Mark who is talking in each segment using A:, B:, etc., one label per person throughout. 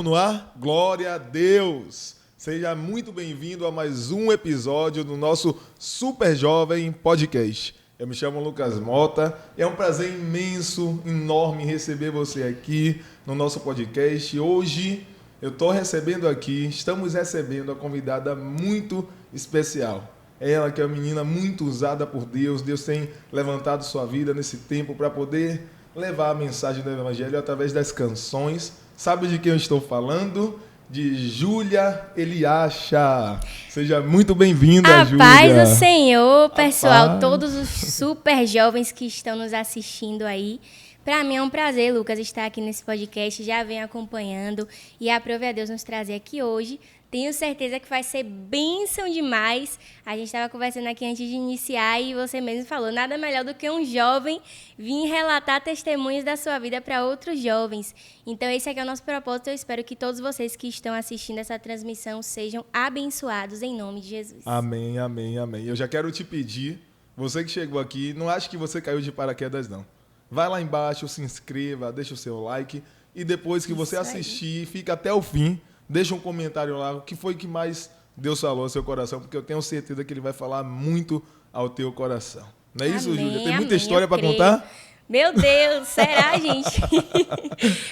A: Estamos no ar? Glória a Deus! Seja muito bem-vindo a mais um episódio do nosso Super Jovem Podcast. Eu me chamo Lucas Mota e é um prazer imenso, enorme receber você aqui no nosso podcast. Hoje estamos recebendo a convidada muito especial. Ela que é uma menina muito usada por Deus. Deus tem levantado sua vida nesse tempo para poder levar a mensagem do Evangelho através das canções. Sabe de quem eu estou falando? De Júlia Eliacha. Seja muito bem-vinda, Júlia.
B: A paz do Senhor, pessoal,
A: paz.
B: todos os super jovens que estão nos assistindo aí. Para mim é um prazer, Lucas, estar aqui nesse podcast, já venho acompanhando e aprove a Deus nos trazer aqui hoje. Tenho certeza que vai ser bênção demais. A gente estava conversando aqui antes de iniciar e você mesmo falou, nada melhor do que um jovem vir relatar testemunhos da sua vida para outros jovens. Então esse aqui é o nosso propósito. Eu espero que todos vocês que estão assistindo essa transmissão sejam abençoados em nome de Jesus.
A: Amém, amém, amém. Eu já quero te pedir, você que chegou aqui, não acho que você caiu de paraquedas, não. Vai lá embaixo, se inscreva, deixa o seu like e depois que você assistir, fica até o fim. Deixa um comentário lá, o que foi que mais Deus falou ao seu coração, porque eu tenho certeza que Ele vai falar muito ao teu coração. Não é isso, Júlia? Tem muita história para contar?
B: Meu Deus, será, gente?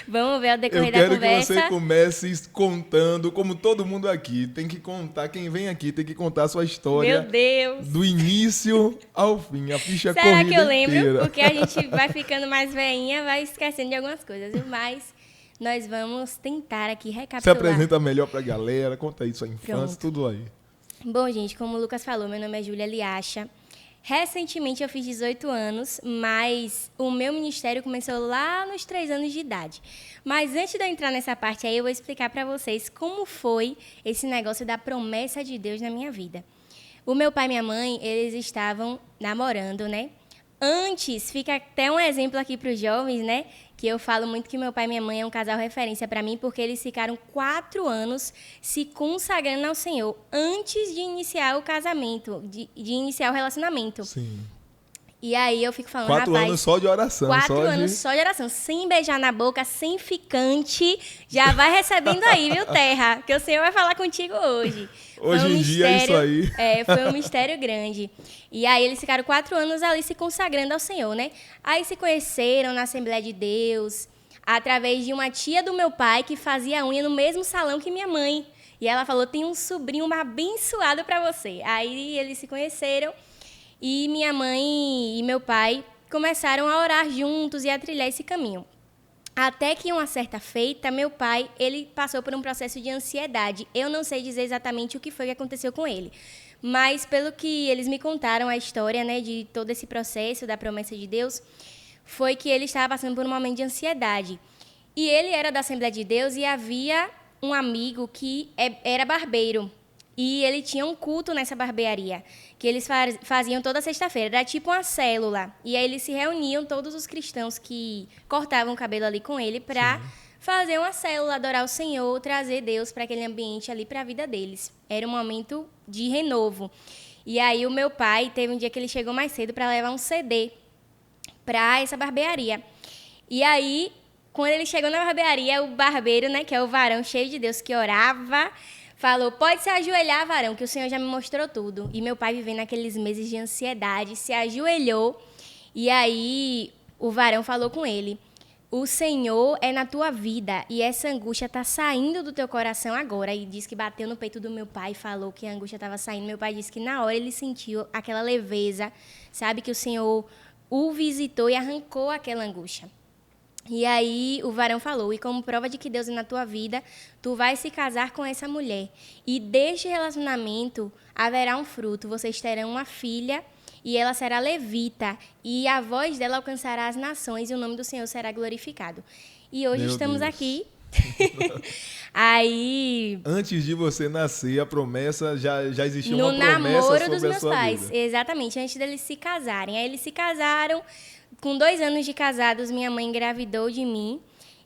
B: Vamos ver ao decorrer da conversa.
A: Eu quero que você comece contando, como todo mundo aqui. Tem que contar, quem vem aqui tem que contar a sua história.
B: Meu Deus.
A: Do início ao fim, a ficha
B: será
A: corrida
B: que eu lembro?
A: Inteira.
B: Porque a gente vai ficando mais velhinha, vai esquecendo de algumas coisas, viu? Mas nós vamos tentar aqui recapitular.
A: Se apresenta melhor pra galera, conta aí sua infância,
B: Pronto.
A: Tudo aí.
B: Bom, gente, como o Lucas falou, meu nome é Júlia Eliacha. Recentemente eu fiz 18 anos, mas o meu ministério começou lá nos 3 anos de idade. Mas antes de eu entrar nessa parte aí, eu vou explicar para vocês como foi esse negócio da promessa de Deus na minha vida. O meu pai e minha mãe, eles estavam namorando, né? Antes, fica até um exemplo aqui para os jovens, né? Que eu falo muito que meu pai e minha mãe é um casal referência para mim, porque eles ficaram 4 anos se consagrando ao Senhor antes de iniciar o casamento, de iniciar o relacionamento.
A: Sim.
B: E aí eu fico falando,
A: 4 anos só de oração.
B: 4 anos só de oração, sem beijar na boca, sem ficante, já vai recebendo aí, viu, terra? Que o Senhor vai falar contigo hoje.
A: Hoje em dia é isso aí.
B: Foi um mistério grande. E aí eles ficaram 4 anos ali se consagrando ao Senhor, né? Aí se conheceram na Assembleia de Deus, através de uma tia do meu pai que fazia unha no mesmo salão que minha mãe. E ela falou, tem um sobrinho abençoado para você. Aí eles se conheceram. E minha mãe e meu pai começaram a orar juntos e a trilhar esse caminho. Até que, uma certa feita, meu pai, ele passou por um processo de ansiedade. Eu não sei dizer exatamente o que foi que aconteceu com ele. Mas, pelo que eles me contaram a história, né, de todo esse processo da promessa de Deus, foi que ele estava passando por um momento de ansiedade. E ele era da Assembleia de Deus e havia um amigo que era barbeiro. E ele tinha um culto nessa barbearia, que eles faziam toda sexta-feira. Era tipo uma célula. E aí eles se reuniam, todos os cristãos que cortavam o cabelo ali com ele, para fazer uma célula, adorar o Senhor, trazer Deus para aquele ambiente ali, para a vida deles. Era um momento de renovo. E aí o meu pai, teve um dia que ele chegou mais cedo para levar um CD para essa barbearia. E aí, quando ele chegou na barbearia, o barbeiro, né, que é o varão cheio de Deus, que orava, falou, pode se ajoelhar, varão, que o Senhor já me mostrou tudo. E meu pai, vivendo naqueles meses de ansiedade, se ajoelhou. E aí o varão falou com ele, o Senhor é na tua vida e essa angústia está saindo do teu coração agora. E disse que bateu no peito do meu pai e falou que a angústia estava saindo. Meu pai disse que na hora ele sentiu aquela leveza, sabe, que o Senhor o visitou e arrancou aquela angústia. E aí o varão falou, e como prova de que Deus é na tua vida, tu vai se casar com essa mulher. E deste relacionamento haverá um fruto, vocês terão uma filha e ela será levita. E a voz dela alcançará as nações e o nome do Senhor será glorificado. E hoje estamos aqui. Aí,
A: antes de você nascer, a promessa já existia uma promessa sobre a sua vida.
B: No namoro dos meus pais, exatamente, antes deles se casarem. Aí eles se casaram. Com 2 anos de casados, minha mãe engravidou de mim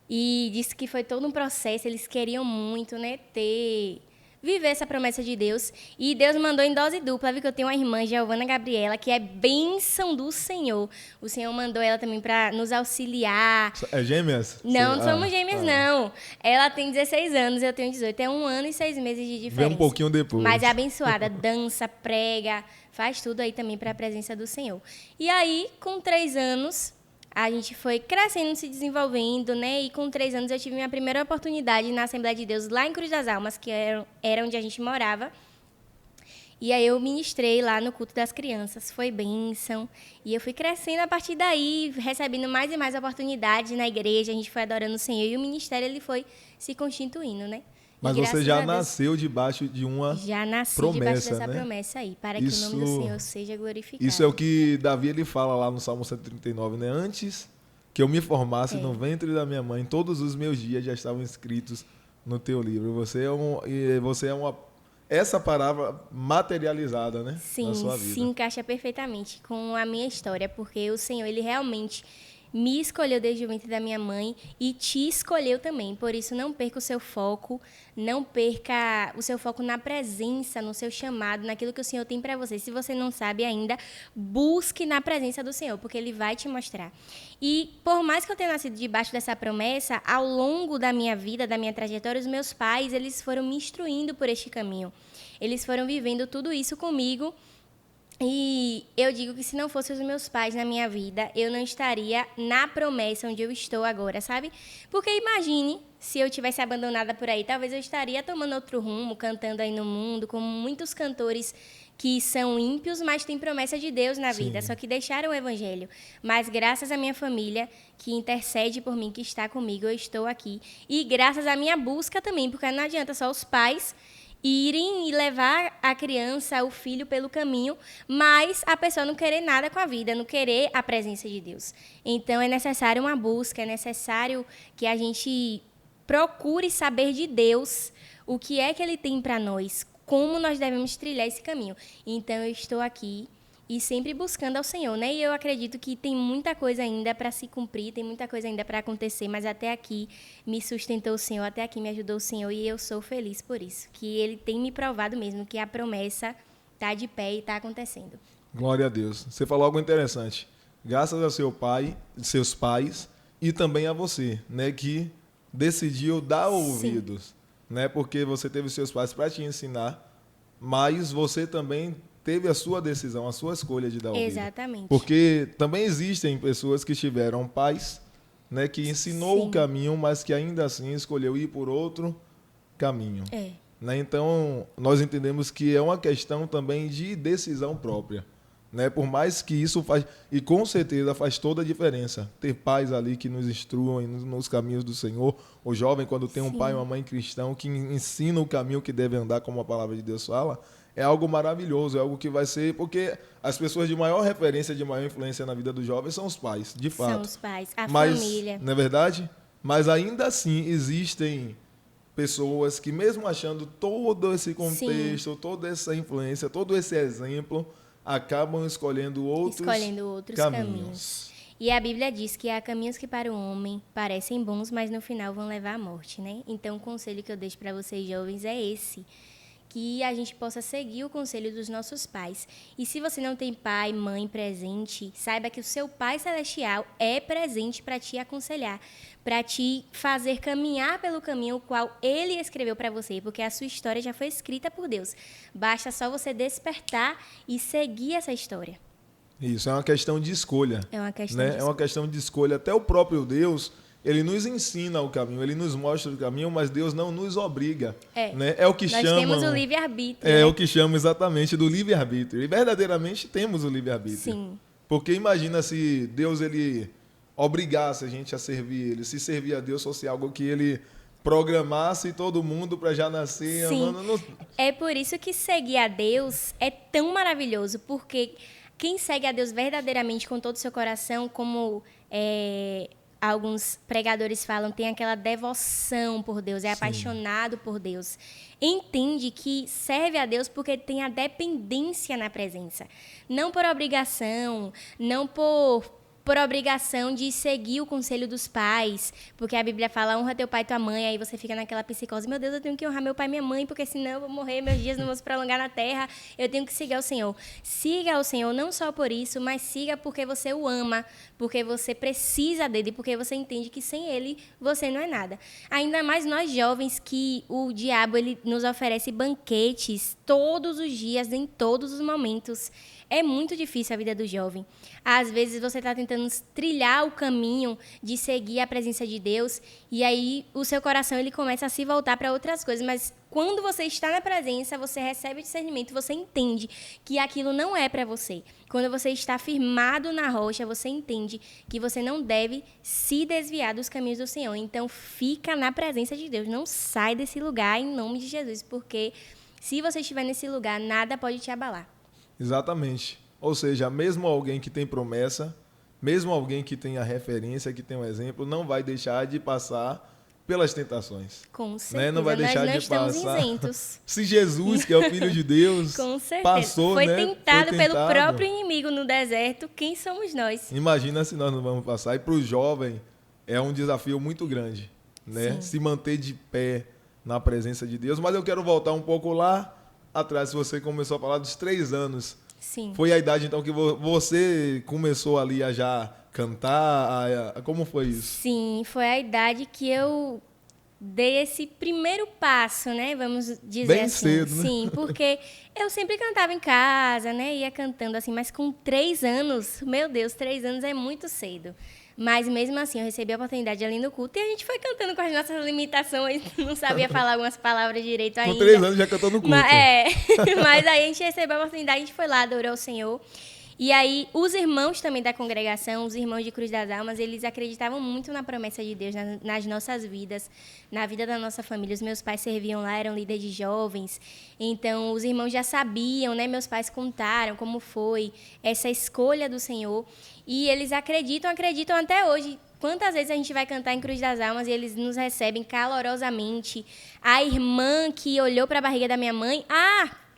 B: e disse que foi todo um processo. Eles queriam muito, né, ter viver essa promessa de Deus. E Deus mandou em dose dupla, viu? Que eu tenho uma irmã, Giovana Gabriela, que é bênção do Senhor. O Senhor mandou ela também para nos auxiliar.
A: É gêmeas?
B: Não, não somos gêmeas, não. Ela tem 16 anos, eu tenho 18. É 1 ano e 6 meses de diferença.
A: Vem um pouquinho depois.
B: Mas é abençoada, dança, prega, faz tudo aí também para a presença do Senhor. E aí, com 3 anos, a gente foi crescendo, se desenvolvendo, né? E com 3 anos eu tive minha primeira oportunidade na Assembleia de Deus, lá em Cruz das Almas, que era onde a gente morava. E aí eu ministrei lá no culto das crianças, foi bênção. E eu fui crescendo a partir daí, recebendo mais e mais oportunidades na igreja, a gente foi adorando o Senhor e o ministério ele foi se constituindo, né?
A: Mas você já nasceu debaixo de uma
B: já nasci
A: promessa,
B: debaixo dessa
A: né?
B: promessa aí, para que o nome do Senhor seja glorificado.
A: Isso é o que Davi ele fala lá no Salmo 139, né? Antes que eu me formasse no ventre da minha mãe, todos os meus dias já estavam escritos no teu livro. Você é uma essa palavra materializada, né?
B: Sim,
A: na sua vida.
B: Se encaixa perfeitamente com a minha história, porque o Senhor, ele realmente me escolheu desde o ventre da minha mãe e te escolheu também. Por isso, não perca o seu foco, não perca o seu foco na presença, no seu chamado, naquilo que o Senhor tem para você. Se você não sabe ainda, busque na presença do Senhor, porque Ele vai te mostrar. E por mais que eu tenha nascido debaixo dessa promessa, ao longo da minha vida, da minha trajetória, os meus pais, eles foram me instruindo por este caminho. Eles foram vivendo tudo isso comigo. E eu digo que se não fossem os meus pais na minha vida, eu não estaria na promessa onde eu estou agora, sabe? Porque imagine se eu tivesse abandonada por aí, talvez eu estaria tomando outro rumo, cantando aí no mundo, como muitos cantores que são ímpios, mas têm promessa de Deus na vida, só que deixaram o evangelho. Mas graças à minha família, que intercede por mim, que está comigo, eu estou aqui. E graças à minha busca também, porque não adianta só os pais irem e levar a criança, o filho pelo caminho, mas a pessoa não querer nada com a vida, não querer a presença de Deus. Então, é necessário uma busca, é necessário que a gente procure saber de Deus o que é que Ele tem para nós, como nós devemos trilhar esse caminho. Então, eu estou aqui e sempre buscando ao Senhor, né? E eu acredito que tem muita coisa ainda para se cumprir, tem muita coisa ainda para acontecer, mas até aqui me sustentou o Senhor, até aqui me ajudou o Senhor e eu sou feliz por isso, que Ele tem me provado mesmo que a promessa está de pé e está acontecendo.
A: Glória a Deus. Você falou algo interessante. Graças a seu pai, seus pais e também a você, né, que decidiu dar ouvidos, né? Porque você teve seus pais para te ensinar, mas você também teve a sua decisão, a sua escolha de dar ouvido.
B: Exatamente.
A: Porque também existem pessoas que tiveram pais, né, que ensinou o caminho, mas que ainda assim escolheu ir por outro caminho. Né? Então, nós entendemos que é uma questão também de decisão própria. Né? Por mais que isso faz, e com certeza faz toda a diferença, ter pais ali que nos instruam nos caminhos do Senhor, o jovem quando tem um pai e uma mãe cristão que ensina o caminho que deve andar, como a palavra de Deus fala, é algo maravilhoso, é algo que vai ser, porque as pessoas de maior referência, de maior influência na vida dos jovens são os pais, de fato.
B: São os pais, a família.
A: Não é verdade? Mas ainda assim existem pessoas que mesmo achando todo esse contexto, toda essa influência, todo esse exemplo, acabam escolhendo outros caminhos.
B: E a Bíblia diz que há caminhos que para o homem parecem bons, mas no final vão levar à morte, né? Então o conselho que eu deixo para vocês jovens é esse, que a gente possa seguir o conselho dos nossos pais. E se você não tem pai, mãe presente, saiba que o seu Pai Celestial é presente para te aconselhar, para te fazer caminhar pelo caminho o qual Ele escreveu para você, porque a sua história já foi escrita por Deus. Basta só você despertar e seguir essa história.
A: Isso, é uma questão de escolha.
B: É uma questão
A: né?
B: de escolha.
A: É uma questão de escolha. Até o próprio Deus, Ele nos ensina o caminho, Ele nos mostra o caminho, mas Deus não nos obriga. Né? É o que
B: Nós temos o livre-arbítrio.
A: É
B: né?
A: o que chama exatamente do livre-arbítrio. E verdadeiramente temos o livre-arbítrio.
B: Sim.
A: Porque imagina se Deus ele obrigasse a gente a servir Ele. Se servir a Deus fosse algo que Ele programasse todo mundo para já nascer.
B: Sim.
A: Amando.
B: É por isso que seguir a Deus é tão maravilhoso, porque quem segue a Deus verdadeiramente com todo o seu coração, como alguns pregadores falam, tem aquela devoção por Deus, é apaixonado por Deus. Entende que serve a Deus porque tem a dependência na presença. Não por obrigação, não por por obrigação de seguir o conselho dos pais, porque a Bíblia fala, honra teu pai e tua mãe, aí você fica naquela psicose, meu Deus, eu tenho que honrar meu pai e minha mãe, porque senão eu vou morrer, meus dias não vão se prolongar na terra, eu tenho que seguir ao Senhor. Siga ao Senhor não só por isso, mas siga porque você o ama, porque você precisa dele, porque você entende que sem ele você não é nada. Ainda mais nós jovens, que o diabo ele nos oferece banquetes todos os dias, em todos os momentos. É muito difícil a vida do jovem. Às vezes você está tentando trilhar o caminho de seguir a presença de Deus e aí o seu coração ele começa a se voltar para outras coisas. Mas quando você está na presença, você recebe discernimento, você entende que aquilo não é para você. Quando você está firmado na rocha, você entende que você não deve se desviar dos caminhos do Senhor. Então fica na presença de Deus. Não sai desse lugar em nome de Jesus, porque se você estiver nesse lugar, nada pode te abalar.
A: Exatamente. Ou seja, mesmo alguém que tem promessa, mesmo alguém que tem a referência, que tem um exemplo, não vai deixar de passar pelas tentações.
B: Com certeza,
A: né? Não vai deixar
B: nós não
A: de
B: estamos
A: passar.
B: isentos.
A: Se Jesus, que é o Filho de Deus,
B: Com certeza.
A: passou,
B: foi
A: né?
B: tentado pelo próprio inimigo no deserto, quem somos nós?
A: Imagina se nós não vamos passar. E para o jovem é um desafio muito grande, né?
B: Sim.
A: Se manter de pé na presença de Deus. Mas eu quero voltar um pouco lá atrás. Você começou a falar dos 3 anos.
B: Sim.
A: Foi a idade, então, que você começou ali a já cantar? Como foi isso?
B: Sim, foi a idade que eu dei esse primeiro passo, né? Vamos dizer
A: Bem
B: assim.
A: cedo, né?
B: Sim, porque eu sempre cantava em casa, né? Ia cantando assim, mas com 3 anos, meu Deus, 3 anos é muito cedo. Mas mesmo assim, eu recebi a oportunidade ali no culto e a gente foi cantando com as nossas limitações, não sabia falar algumas palavras direito ainda.
A: Com 3 anos já cantou no culto.
B: Mas aí a gente recebeu a oportunidade, a gente foi lá, adorou o Senhor. E aí, os irmãos também da congregação, os irmãos de Cruz das Almas, eles acreditavam muito na promessa de Deus, nas nossas vidas, na vida da nossa família. Os meus pais serviam lá, eram líderes de jovens. Então, os irmãos já sabiam, né? Meus pais contaram como foi essa escolha do Senhor. E eles acreditam até hoje. Quantas vezes a gente vai cantar em Cruz das Almas e eles nos recebem calorosamente. A irmã que olhou para a barriga da minha mãe...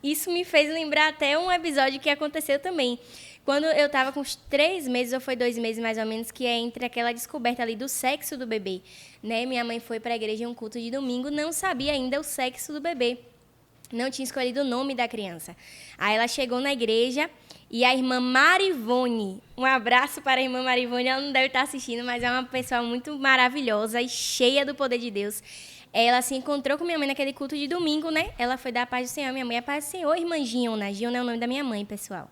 B: Isso me fez lembrar até um episódio que aconteceu também. Quando eu estava com uns 3 meses, ou foi 2 meses mais ou menos, que é entre aquela descoberta ali do sexo do bebê. Né? Minha mãe foi para a igreja em um culto de domingo, não sabia ainda o sexo do bebê. Não tinha escolhido o nome da criança. Aí ela chegou na igreja e a irmã Marivone, um abraço para a irmã Marivone, ela não deve estar assistindo, mas é uma pessoa muito maravilhosa e cheia do poder de Deus. Ela se encontrou com minha mãe naquele culto de domingo, né? Ela foi dar a paz do Senhor. Minha mãe, a paz do Senhor, irmã Giona. Giona é o nome da minha mãe, pessoal.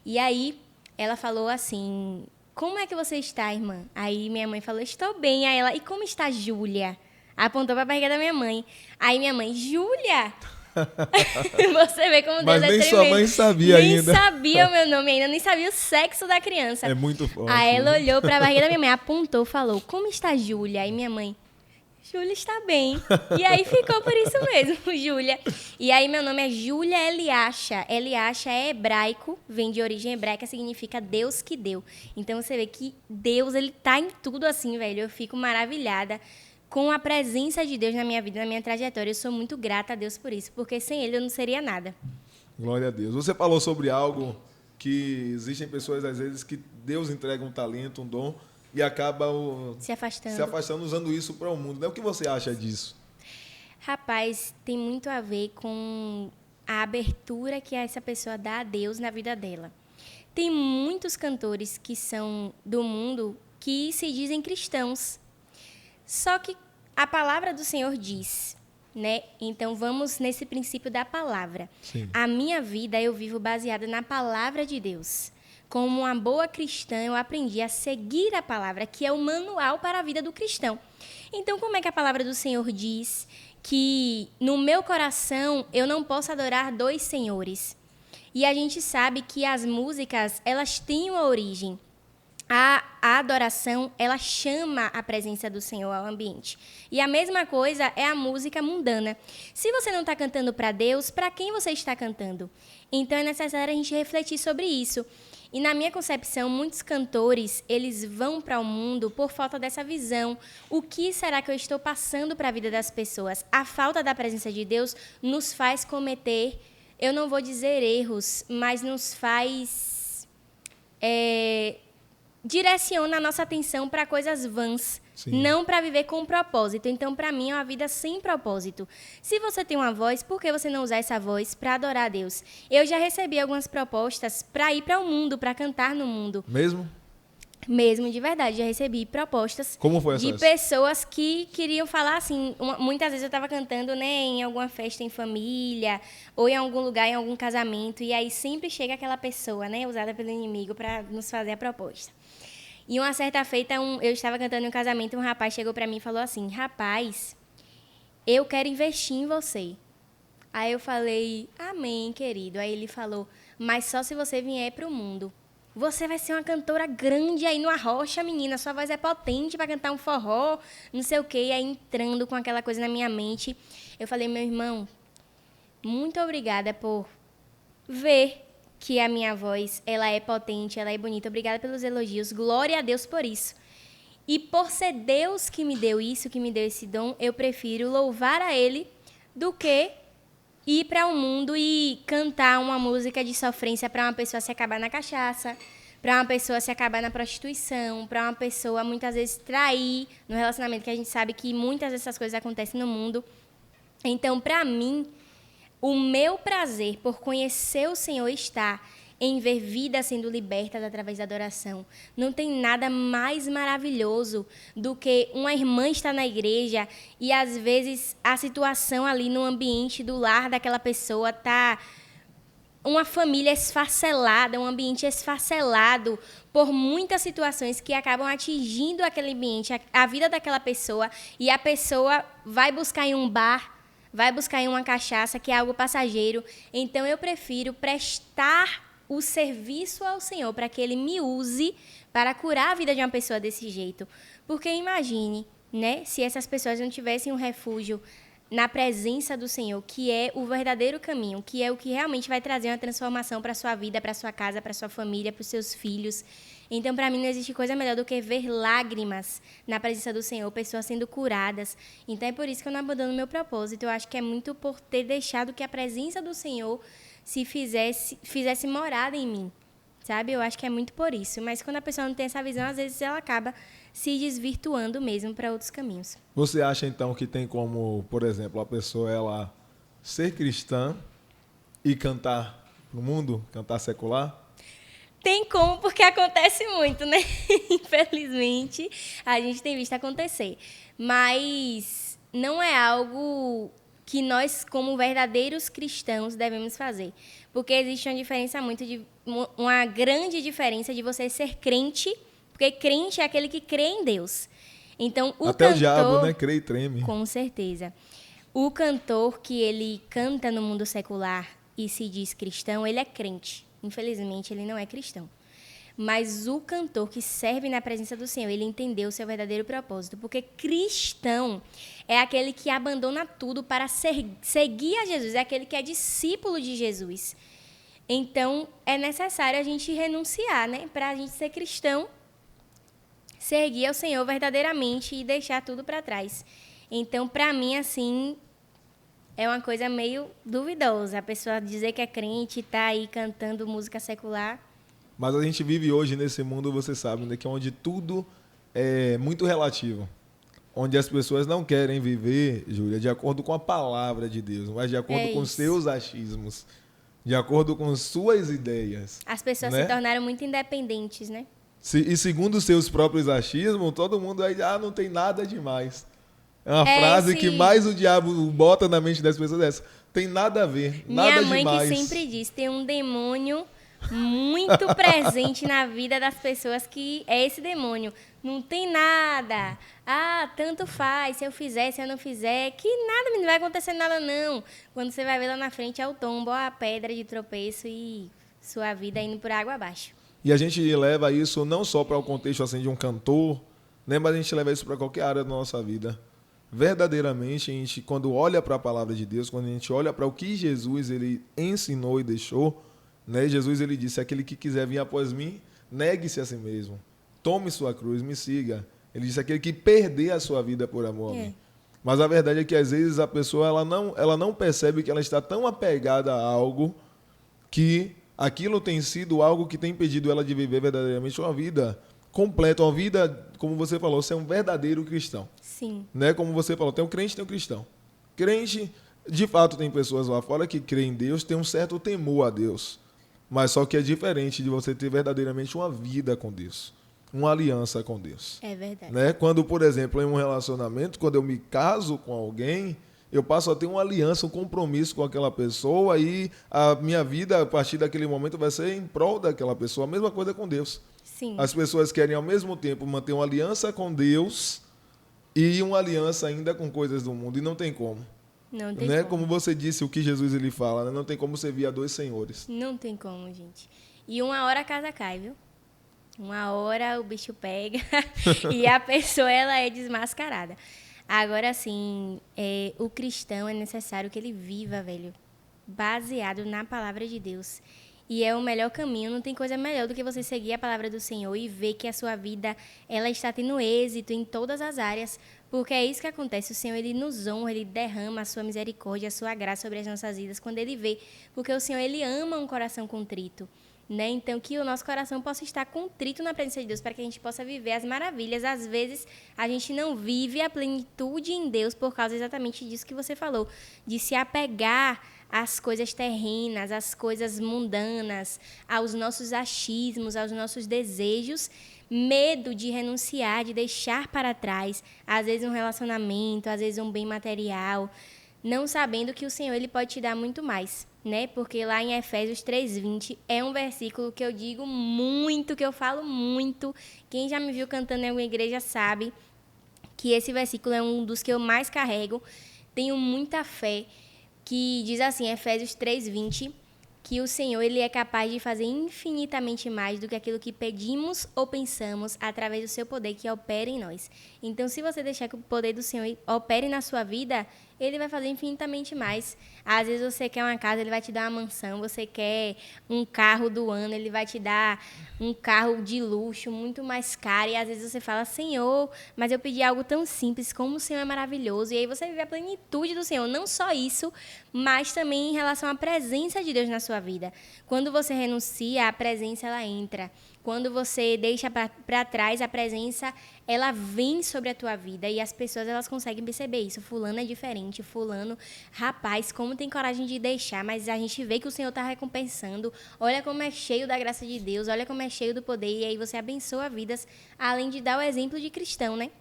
B: E aí, ela falou assim, como é que você está, irmã? Aí minha mãe falou, estou bem. Aí ela, e como está Júlia? Apontou para a barriga da minha mãe. Aí minha mãe, Júlia? Você vê como Deus
A: Mas
B: é
A: nem
B: tremendo.
A: sua mãe sabia ainda.
B: Nem sabia o meu nome ainda, nem sabia o sexo da criança.
A: É muito forte.
B: Aí ela olhou para a barriga da minha mãe, apontou, falou, como está Júlia? Aí minha mãe, Júlia está bem. E aí ficou por isso mesmo, Júlia. E aí meu nome é Júlia Eliacha. Eliacha é hebraico, vem de origem hebraica, significa Deus que deu. Então você vê que Deus, ele tá em tudo assim, velho. Eu fico maravilhada com a presença de Deus na minha vida, na minha trajetória. Eu sou muito grata a Deus por isso, porque sem ele eu não seria nada.
A: Glória a Deus. Você falou sobre algo que existem pessoas, às vezes, que Deus entrega um talento, um dom, e acaba
B: se afastando
A: usando isso para o mundo. Né? O que você acha disso?
B: Rapaz, tem muito a ver com a abertura que essa pessoa dá a Deus na vida dela. Tem muitos cantores que são do mundo que se dizem cristãos. Só que a palavra do Senhor diz, né? Então vamos nesse princípio da palavra.
A: Sim.
B: A minha vida eu vivo baseada na palavra de Deus. Como uma boa cristã, eu aprendi a seguir a palavra, que é o manual para a vida do cristão. Então, como é que a palavra do Senhor diz que no meu coração eu não posso adorar 2 senhores? E a gente sabe que as músicas, elas têm uma origem. A adoração, ela chama a presença do Senhor ao ambiente. E a mesma coisa é a música mundana. Se você não está cantando para Deus, para quem você está cantando? Então, é necessário a gente refletir sobre isso. E na minha concepção, muitos cantores, eles vão para o mundo por falta dessa visão. O que será que eu estou passando para a vida das pessoas? A falta da presença de Deus nos faz cometer, eu não vou dizer erros, mas nos faz direciona a nossa atenção para coisas vãs,
A: Sim.
B: não para viver com propósito. Então, para mim, é uma vida sem propósito. Se você tem uma voz, por que você não usar essa voz para adorar a Deus? Eu já recebi algumas propostas para ir para o mundo, para cantar no mundo.
A: Mesmo?
B: Mesmo, de verdade, já recebi propostas
A: Como foi
B: de
A: essa?
B: pessoas que queriam falar assim. Muitas vezes eu estava cantando, né, em alguma festa em família, ou em algum lugar, em algum casamento, e aí sempre chega aquela pessoa, né, usada pelo inimigo para nos fazer a proposta. E uma certa feita, eu estava cantando em um casamento, um rapaz chegou para mim e falou assim: rapaz, eu quero investir em você. Aí eu falei: amém, querido. Aí ele falou: mas só se você vier para o mundo. Você vai ser uma cantora grande aí numa rocha, menina. Sua voz é potente para cantar um forró, não sei o quê. E aí entrando com aquela coisa na minha mente, eu falei: meu irmão, muito obrigada por ver que a minha voz, ela é potente, ela é bonita. Obrigada pelos elogios. Glória a Deus por isso. E por ser Deus que me deu isso, que me deu esse dom, eu prefiro louvar a Ele do que ir para o mundo e cantar uma música de sofrência para uma pessoa se acabar na cachaça, para uma pessoa se acabar na prostituição, para uma pessoa muitas vezes trair no relacionamento, que a gente sabe que muitas dessas coisas acontecem no mundo. Então, para mim, o meu prazer por conhecer o Senhor está em ver vidas sendo libertas através da adoração. Não tem nada mais maravilhoso do que uma irmã estar na igreja e, às vezes, a situação ali no ambiente do lar daquela pessoa tá uma família esfacelada, um ambiente esfacelado por muitas situações que acabam atingindo aquele ambiente, a vida daquela pessoa, e a pessoa vai buscar em um bar, vai buscar em uma cachaça, que é algo passageiro. Então, eu prefiro prestar o serviço ao Senhor para que Ele me use para curar a vida de uma pessoa desse jeito. Porque imagine, né, se essas pessoas não tivessem um refúgio na presença do Senhor, que é o verdadeiro caminho, que é o que realmente vai trazer uma transformação para a sua vida, para a sua casa, para a sua família, para os seus filhos. Então, para mim, não existe coisa melhor do que ver lágrimas na presença do Senhor, pessoas sendo curadas. Então, é por isso que eu não abandono o meu propósito. Eu acho que é muito por ter deixado que a presença do Senhor fizesse morada em mim, sabe? Eu acho que é muito por isso. Mas quando a pessoa não tem essa visão, às vezes ela acaba se desvirtuando mesmo para outros caminhos.
A: Você acha, então, que tem como, por exemplo, a pessoa ela ser cristã e cantar no mundo, cantar secular?
B: Tem como, porque acontece muito, né? Infelizmente, a gente tem visto acontecer. Mas não é algo que nós, como verdadeiros cristãos, devemos fazer. Porque existe uma grande diferença de você ser crente, porque crente é aquele que crê em Deus. Então,
A: Até o diabo, né? Crê e treme.
B: Com certeza. O cantor que ele canta no mundo secular e se diz cristão, ele é crente. Infelizmente, ele não é cristão. Mas o cantor que serve na presença do Senhor, ele entendeu o seu verdadeiro propósito. Porque cristão é aquele que abandona tudo para seguir a Jesus. É aquele que é discípulo de Jesus. Então, é necessário a gente renunciar, né? Para a gente ser cristão, seguir ao Senhor verdadeiramente e deixar tudo para trás. Então, para mim, assim, é uma coisa meio duvidosa. A pessoa dizer que é crente e tá aí cantando música secular.
A: Mas a gente vive hoje nesse mundo, você sabe, né, que é onde tudo é muito relativo. Onde as pessoas não querem viver, Júlia, de acordo com a palavra de Deus, mas de acordo com seus achismos, de acordo com suas ideias.
B: As pessoas
A: né?
B: se tornaram muito independentes, né?
A: E segundo os seus próprios achismos, todo mundo aí, não tem nada demais. É uma frase que mais o diabo bota na mente das pessoas dessa. Tem nada a ver, nada
B: demais. Minha mãe que sempre diz, tem um demônio muito presente na vida das pessoas, que é esse demônio. Não tem nada. Tanto faz, se eu fizer, se eu não fizer. Que nada, não vai acontecer nada, não. Quando você vai ver lá na frente, é o tombo, a pedra de tropeço e sua vida indo por água abaixo.
A: E a gente leva isso não só para o contexto assim, de um cantor, né, mas a gente leva isso para qualquer área da nossa vida. Verdadeiramente, a gente, quando olha para a palavra de Deus, quando a gente olha para o que Jesus ele ensinou e deixou, né, Jesus ele disse: aquele que quiser vir após mim, negue-se a si mesmo, tome sua cruz, me siga. Ele disse: aquele que perder a sua vida por amor a mim. Mas a verdade é que às vezes a pessoa ela não percebe que ela está tão apegada a algo que aquilo tem sido algo que tem impedido ela de viver verdadeiramente uma vida completa, uma vida, como você falou, você é um verdadeiro cristão.
B: Sim.
A: Né? Como você falou, tem um crente, tem um cristão. Crente, de fato, tem pessoas lá fora que creem em Deus, tem um certo temor a Deus. Mas só que é diferente de você ter verdadeiramente uma vida com Deus, uma aliança com Deus.
B: É verdade.
A: Né? Quando, por exemplo, em um relacionamento, quando eu me caso com alguém, eu passo a ter uma aliança, um compromisso com aquela pessoa e a minha vida, a partir daquele momento, vai ser em prol daquela pessoa. A mesma coisa com Deus.
B: Sim.
A: As pessoas querem, ao mesmo tempo, manter uma aliança com Deus e uma aliança ainda com coisas do mundo. E não tem como.
B: Não tem
A: Né?
B: como.
A: Como você disse, o que Jesus ele fala, né? Não tem como servir a dois senhores.
B: Não tem como, gente. E uma hora a casa cai, viu? Uma hora o bicho pega e a pessoa ela é desmascarada. Agora, assim, o cristão é necessário que ele viva, velho, baseado na palavra de Deus. E é o melhor caminho, não tem coisa melhor do que você seguir a palavra do Senhor e ver que a sua vida ela está tendo êxito em todas as áreas, porque é isso que acontece. O Senhor, ele nos honra, ele derrama a sua misericórdia, a sua graça sobre as nossas vidas quando ele vê, porque o Senhor, ele ama um coração contrito. Né? Então, que o nosso coração possa estar contrito na presença de Deus, para que a gente possa viver as maravilhas. Às vezes, a gente não vive a plenitude em Deus por causa exatamente disso que você falou, de se apegar às coisas terrenas, às coisas mundanas, aos nossos achismos, aos nossos desejos, medo de renunciar, de deixar para trás, às vezes um relacionamento, às vezes um bem material, não sabendo que o Senhor ele pode te dar muito mais, né? Porque lá em Efésios 3:20 é um versículo que eu digo muito, que eu falo muito. Quem já me viu cantando em alguma igreja sabe que esse versículo é um dos que eu mais carrego. Tenho muita fé, que diz assim, Efésios 3:20, que o Senhor ele é capaz de fazer infinitamente mais do que aquilo que pedimos ou pensamos através do seu poder que opera em nós. Então, se você deixar que o poder do Senhor opere na sua vida, ele vai fazer infinitamente mais. Às vezes você quer uma casa, ele vai te dar uma mansão. Você quer um carro do ano, ele vai te dar um carro de luxo, muito mais caro. E às vezes você fala, Senhor, mas eu pedi algo tão simples, como o Senhor é maravilhoso. E aí você vive a plenitude do Senhor. Não só isso, mas também em relação à presença de Deus na sua vida. Quando você renuncia, a presença ela entra. Quando você deixa para trás, a presença, ela vem sobre a tua vida e as pessoas, elas conseguem perceber isso. Fulano é diferente, fulano, rapaz, como tem coragem de deixar, mas a gente vê que o Senhor está recompensando. Olha como é cheio da graça de Deus, olha como é cheio do poder e aí você abençoa vidas, além de dar o exemplo de cristão, né?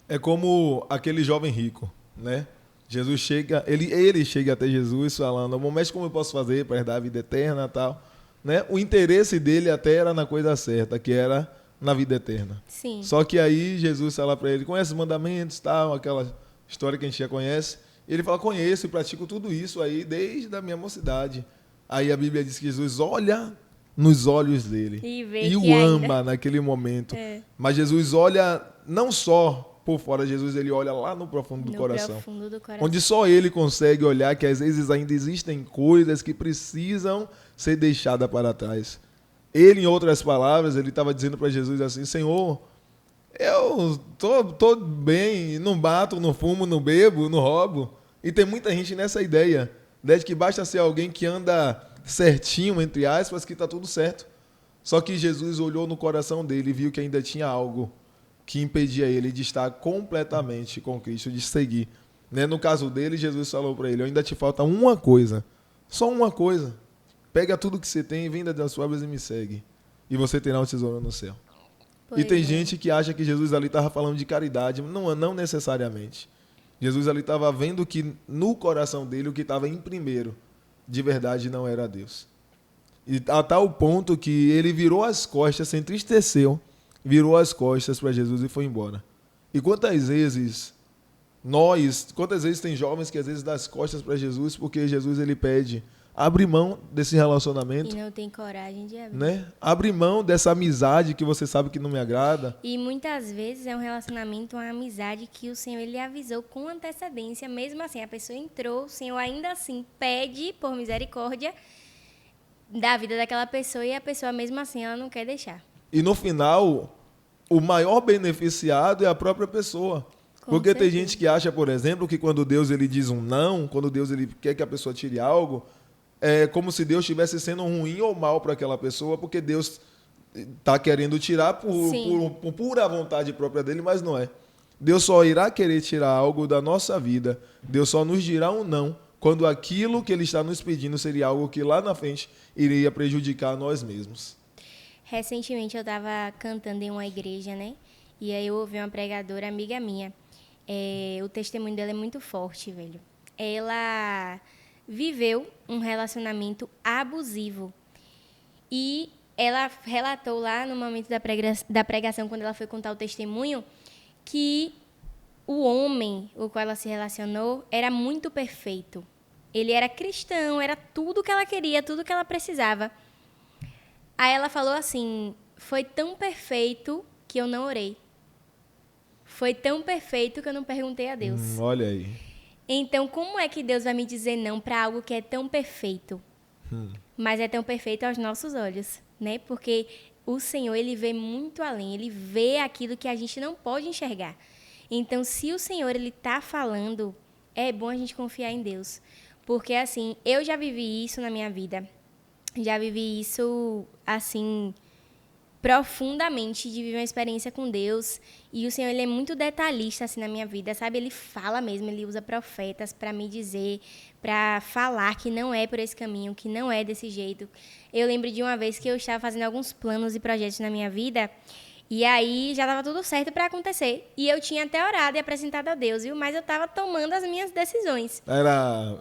A: É como aquele jovem rico, né? Jesus chega, ele chega até Jesus falando, bom, mestre, como eu posso fazer para herdar a vida eterna e tal? Né? O interesse dele até era na coisa certa, que era na vida eterna.
B: Sim.
A: Só que aí Jesus fala para ele, conhece os mandamentos, tal, aquela história que a gente já conhece. Ele fala, conheço e pratico tudo isso aí desde a minha mocidade. Aí a Bíblia diz que Jesus olha nos olhos dele
B: E
A: o ama naquele momento.
B: É.
A: Mas Jesus olha não só por fora, Jesus ele olha lá no profundo do coração.
B: Profundo do coração.
A: Onde só ele consegue olhar que às vezes ainda existem coisas que precisam ser deixadas para trás. Ele, em outras palavras, ele estava dizendo para Jesus assim, Senhor, eu tô bem, não bato, não fumo, não bebo, não roubo. E tem muita gente nessa ideia, né, de que basta ser alguém que anda certinho, entre aspas, que está tudo certo. Só que Jesus olhou no coração dele e viu que ainda tinha algo que impedia ele de estar completamente com Cristo, de seguir. Né? No caso dele, Jesus falou para ele, ainda te falta uma coisa, só uma coisa. Pega tudo que você tem, venda das suas obras e me segue. E você terá um tesouro no céu. E tem gente que acha que Jesus ali estava falando de caridade, não necessariamente. Jesus ali estava vendo que no coração dele o que estava em primeiro, de verdade, não era Deus. E a tal ponto que ele virou as costas, se entristeceu, virou as costas para Jesus e foi embora. E quantas vezes tem jovens que às vezes dão as costas para Jesus porque Jesus ele pede, abre mão desse relacionamento.
B: E não tem coragem de abrir.
A: Né? Abre mão dessa amizade que você sabe que não me agrada.
B: E muitas vezes é um relacionamento, uma amizade que o Senhor ele avisou com antecedência. Mesmo assim, a pessoa entrou, o Senhor ainda assim pede por misericórdia da vida daquela pessoa e a pessoa mesmo assim ela não quer deixar.
A: E no final, o maior beneficiado é a própria pessoa.
B: Com
A: Porque
B: certeza.
A: tem gente que acha, por exemplo, que quando Deus ele diz um não, quando Deus ele quer que a pessoa tire algo, é como se Deus estivesse sendo ruim ou mal para aquela pessoa, porque Deus está querendo tirar por pura vontade própria dele, mas não é. Deus só irá querer tirar algo da nossa vida. Deus só nos dirá um não quando aquilo que ele está nos pedindo seria algo que lá na frente iria prejudicar nós mesmos.
B: Recentemente eu estava cantando em uma igreja, né? E aí eu ouvi uma pregadora amiga minha. O testemunho dela é muito forte, velho. Ela viveu um relacionamento abusivo. E ela relatou lá no momento da pregação, quando ela foi contar o testemunho, que o homem com o qual ela se relacionou era muito perfeito. Ele era cristão, era tudo que ela queria, tudo que ela precisava. Aí ela falou assim, foi tão perfeito que eu não orei. Foi tão perfeito que eu não perguntei a Deus.
A: Olha aí.
B: Então, como é que Deus vai me dizer não para algo que é tão perfeito? Mas é tão perfeito aos nossos olhos, né? Porque o Senhor, ele vê muito além. Ele vê aquilo que a gente não pode enxergar. Então, se o Senhor, ele está falando, é bom a gente confiar em Deus. Porque, assim, eu já vivi isso na minha vida. Já vivi isso, assim, profundamente, de viver uma experiência com Deus. E o Senhor, ele é muito detalhista, assim, na minha vida, sabe? Ele fala mesmo, ele usa profetas para me dizer, para falar que não é por esse caminho, que não é desse jeito. Eu lembro de uma vez que eu estava fazendo alguns planos e projetos na minha vida, e aí já estava tudo certo para acontecer. E eu tinha até orado e apresentado a Deus, viu? Mas eu estava tomando as minhas decisões.
A: Era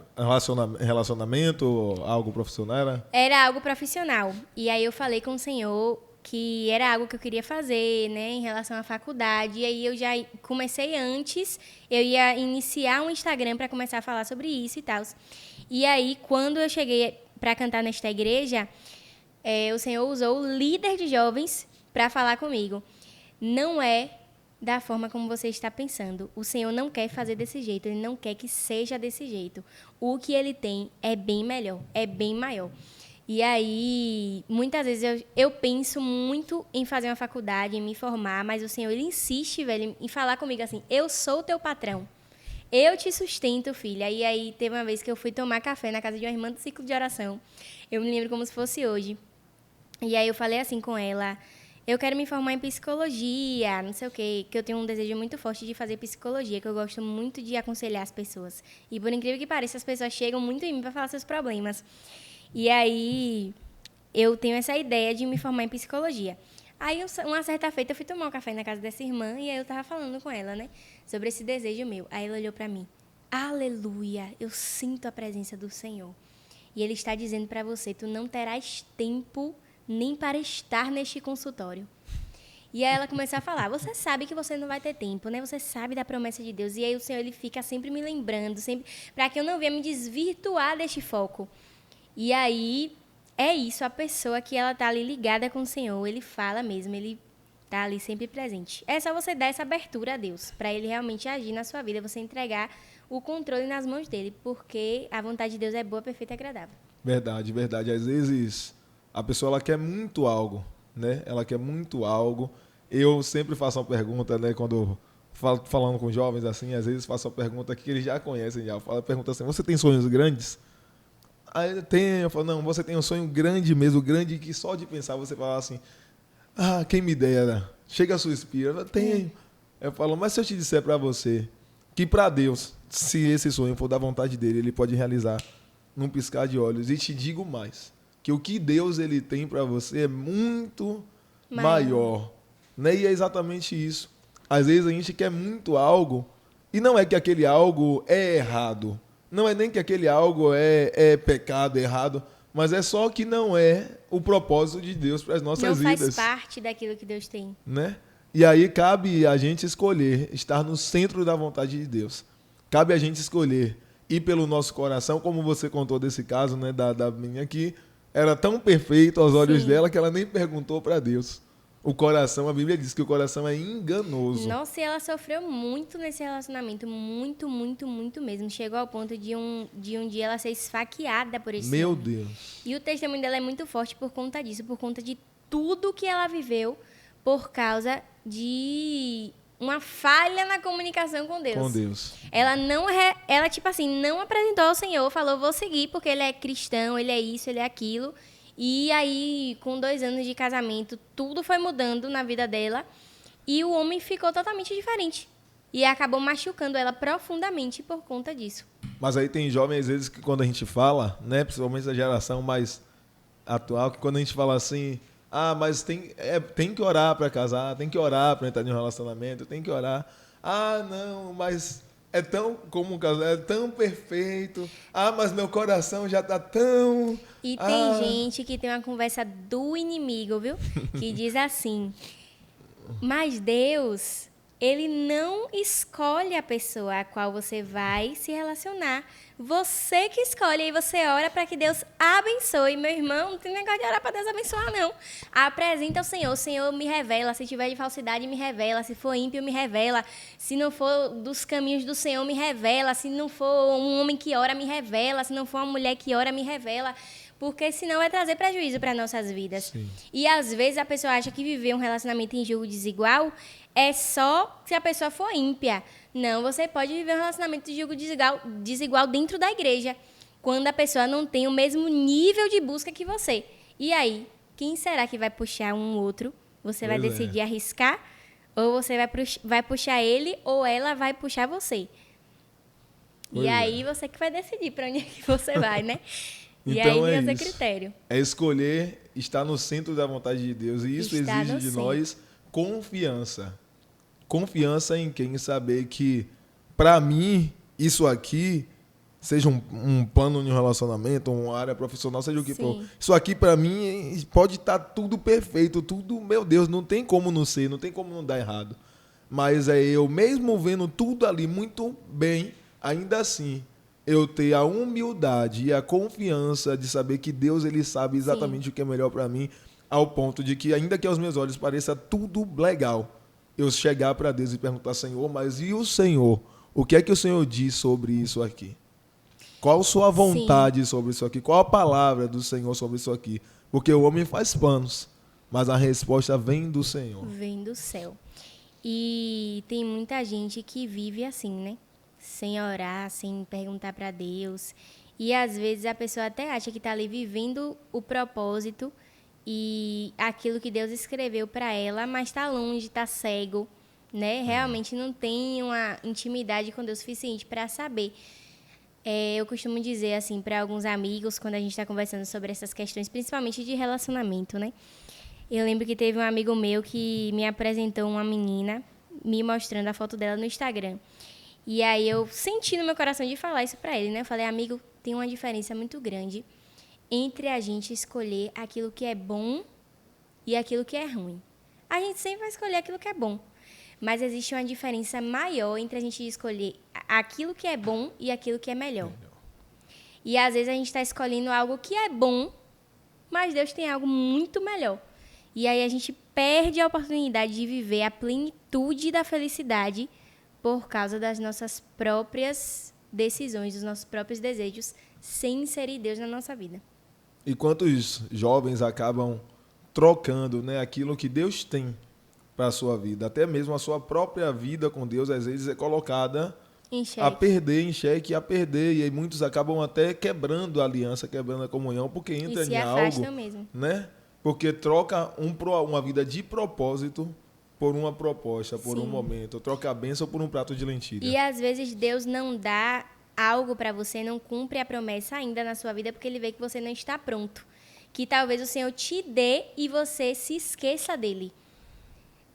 A: relacionamento, algo profissional?
B: Era algo profissional. E aí eu falei com o Senhor que era algo que eu queria fazer, né, em relação à faculdade. E aí eu já comecei antes, eu ia iniciar um Instagram para começar a falar sobre isso e tal. E aí, quando eu cheguei para cantar nesta igreja, o Senhor usou o líder de jovens para falar comigo. Não é da forma como você está pensando. O Senhor não quer fazer desse jeito, Ele não quer que seja desse jeito. O que Ele tem é bem melhor, é bem maior. E aí, muitas vezes eu penso muito em fazer uma faculdade, em me formar, mas o Senhor, Ele insiste, velho, em falar comigo assim, eu sou o teu patrão. Eu te sustento, filha. E aí, teve uma vez que eu fui tomar café na casa de uma irmã do ciclo de oração. Eu me lembro como se fosse hoje. E aí, eu falei assim com ela, eu quero me formar em psicologia, não sei o quê, que eu tenho um desejo muito forte de fazer psicologia, que eu gosto muito de aconselhar as pessoas. E, por incrível que pareça, as pessoas chegam muito em mim para falar seus problemas. E aí, eu tenho essa ideia de me formar em psicologia. Aí, uma certa feita, eu fui tomar um café na casa dessa irmã e aí eu estava falando com ela, né, sobre esse desejo meu. Aí ela olhou para mim. Aleluia, eu sinto a presença do Senhor. E Ele está dizendo para você, tu não terás tempo nem para estar neste consultório. E aí ela começou a falar, você sabe que você não vai ter tempo, né? Você sabe da promessa de Deus. E aí o Senhor, Ele fica sempre me lembrando, sempre para que eu não venha me desvirtuar deste foco. E aí, é isso, a pessoa que ela tá ali ligada com o Senhor, Ele fala mesmo, Ele tá ali sempre presente. É só você dar essa abertura a Deus, para Ele realmente agir na sua vida, você entregar o controle nas mãos dEle, porque a vontade de Deus é boa, perfeita e agradável.
A: Verdade, verdade. Às vezes, a pessoa ela quer muito algo, né? Ela quer muito algo. Eu sempre faço uma pergunta, né? Quando falando com jovens, assim, às vezes faço uma pergunta que eles já conhecem, já. Pergunta assim, você tem sonhos grandes? Aí eu falo, não, você tem um sonho grande mesmo, grande, que só de pensar você fala assim, quem me dera, chega a suspira, eu falo, tenho. Eu falo, mas se eu te disser para você que para Deus, se esse sonho for da vontade dele, Ele pode realizar num piscar de olhos. E te digo mais, que o que Deus Ele tem para você é muito maior, né? E é exatamente isso. Às vezes a gente quer muito algo, e não é que aquele algo é errado, não é nem que aquele algo é pecado, errado, mas é só que não é o propósito de Deus para as nossas vidas.
B: Não faz parte daquilo que Deus tem.
A: Né? E aí cabe a gente escolher estar no centro da vontade de Deus. Cabe a gente escolher ir pelo nosso coração, como você contou desse caso, né, da menina que era tão perfeito aos olhos dela que ela nem perguntou para Deus. O coração, a Bíblia diz que o coração é enganoso.
B: Nossa, e ela sofreu muito nesse relacionamento, muito, muito, muito mesmo. Chegou ao ponto de um dia ela ser esfaqueada por esse
A: Meu
B: homem.
A: Deus.
B: E o testemunho dela é muito forte por conta disso, por conta de tudo que ela viveu por causa de uma falha na comunicação com Deus.
A: Com Deus.
B: Ela tipo assim, não apresentou ao Senhor, falou, vou seguir porque Ele é cristão, Ele é isso, Ele é aquilo. E aí, com 2 anos de casamento, tudo foi mudando na vida dela e o homem ficou totalmente diferente. E acabou machucando ela profundamente por conta disso.
A: Mas aí tem jovens, às vezes, que quando a gente fala, né, principalmente da geração mais atual, que quando a gente fala assim, mas tem que orar para casar, tem que orar para entrar em um relacionamento, tem que orar. Não, mas é tão como um casal, é tão perfeito. Mas meu coração já tá tão...
B: E tem gente que tem uma conversa do inimigo, viu? Que diz assim, mas Deus, ele não escolhe a pessoa a qual você vai se relacionar. Você que escolhe, aí você ora para que Deus abençoe. Meu irmão, não tem negócio de orar para Deus abençoar, não. Apresenta ao Senhor. O Senhor me revela. Se tiver de falsidade, me revela. Se for ímpio, me revela. Se não for dos caminhos do Senhor, me revela. Se não for um homem que ora, me revela. Se não for uma mulher que ora, me revela. Porque senão vai trazer prejuízo para nossas vidas.
A: Sim.
B: E às vezes a pessoa acha que viver um relacionamento em julgo desigual é só se a pessoa for ímpia. Não, você pode viver um relacionamento de julgo desigual dentro da igreja, quando a pessoa não tem o mesmo nível de busca que você. E aí, quem será que vai puxar um outro? Você vai decidir arriscar? Ou você vai puxar ele, ou ela vai puxar você? E aí você que vai decidir para onde é que você vai, né? E
A: Então
B: aí
A: é
B: vira
A: isso.
B: seu critério.
A: É escolher estar no centro da vontade de Deus. E isso
B: Estar
A: exige
B: no
A: de
B: centro.
A: nós confiança. Confiança em quem saber que, para mim, isso aqui, seja um plano de um relacionamento, uma área profissional, seja o que for.
B: Sim.
A: Isso aqui, para mim, pode estar tudo perfeito, tudo, meu Deus, não tem como não ser, não tem como não dar errado. Mas é eu, mesmo vendo tudo ali muito bem, ainda assim, eu ter a humildade e a confiança de saber que Deus, ele sabe exatamente o que é melhor para mim, ao ponto de que, ainda que aos meus olhos pareça tudo legal, eu chegar para Deus e perguntar, Senhor, mas e o Senhor? O que é que o Senhor diz sobre isso aqui? Qual a sua vontade sobre isso aqui? Qual a palavra do Senhor sobre isso aqui? Porque o homem faz planos, mas a resposta vem do Senhor.
B: Vem do céu. E tem muita gente que vive assim, né? Sem orar, sem perguntar para Deus. E às vezes a pessoa até acha que está ali vivendo o propósito e aquilo que Deus escreveu para ela, mas está longe, está cego, né? Realmente não tem uma intimidade com Deus suficiente para saber. Eu costumo dizer assim para alguns amigos, quando a gente está conversando sobre essas questões, principalmente de relacionamento, né? Eu lembro que teve um amigo meu que me apresentou uma menina, me mostrando a foto dela no Instagram. E aí eu senti no meu coração de falar isso para ele, né? Eu falei, amigo, tem uma diferença muito grande entre a gente escolher aquilo que é bom e aquilo que é ruim. A gente sempre vai escolher aquilo que é bom, mas existe uma diferença maior entre a gente escolher aquilo que é bom e aquilo que é melhor. E às vezes a gente está escolhendo algo que é bom, mas Deus tem algo muito melhor. E aí a gente perde a oportunidade de viver a plenitude da felicidade por causa das nossas próprias decisões, dos nossos próprios desejos, sem inserir Deus na nossa vida.
A: E quantos jovens acabam trocando, né, aquilo que Deus tem para a sua vida? Até mesmo a sua própria vida com Deus, às vezes, é colocada a perder, em xeque, a perder. E aí muitos acabam até quebrando a aliança, quebrando a comunhão, porque entra em algo,
B: mesmo.
A: né? Porque troca uma vida de propósito por uma proposta, por um momento. Troca a bênção por um prato de lentilha.
B: E às vezes Deus não dá algo para você, não cumpre a promessa ainda na sua vida, porque ele vê que você não está pronto. Que talvez o Senhor te dê e você se esqueça dele.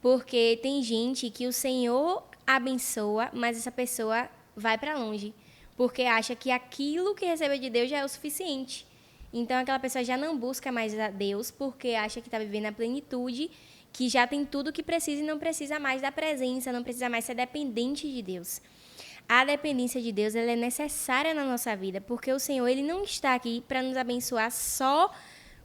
B: Porque tem gente que o Senhor abençoa, mas essa pessoa vai para longe. Porque acha que aquilo que recebeu de Deus já é o suficiente. Então, aquela pessoa já não busca mais a Deus porque acha que está vivendo a plenitude, que já tem tudo o que precisa e não precisa mais da presença, não precisa mais ser dependente de Deus. A dependência de Deus ela é necessária na nossa vida, porque o Senhor ele não está aqui para nos abençoar só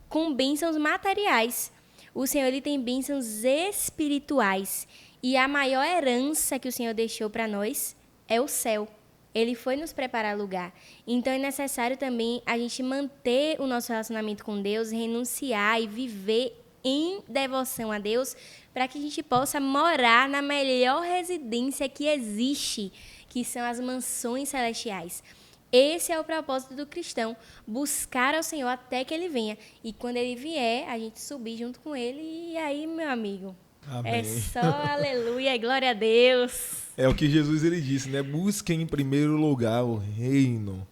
B: com bênçãos materiais. O Senhor ele tem bênçãos espirituais. E a maior herança que o Senhor deixou para nós é o céu. Ele foi nos preparar lugar. Então, é necessário também a gente manter o nosso relacionamento com Deus, renunciar e viver em devoção a Deus, para que a gente possa morar na melhor residência que existe, que são as mansões celestiais. Esse é o propósito do cristão, buscar ao Senhor até que ele venha. E quando ele vier, a gente subir junto com ele. E aí, meu amigo,
A: Amém.
B: é só aleluia e glória a Deus.
A: É o que Jesus ele disse, né? Busquem em primeiro lugar o reino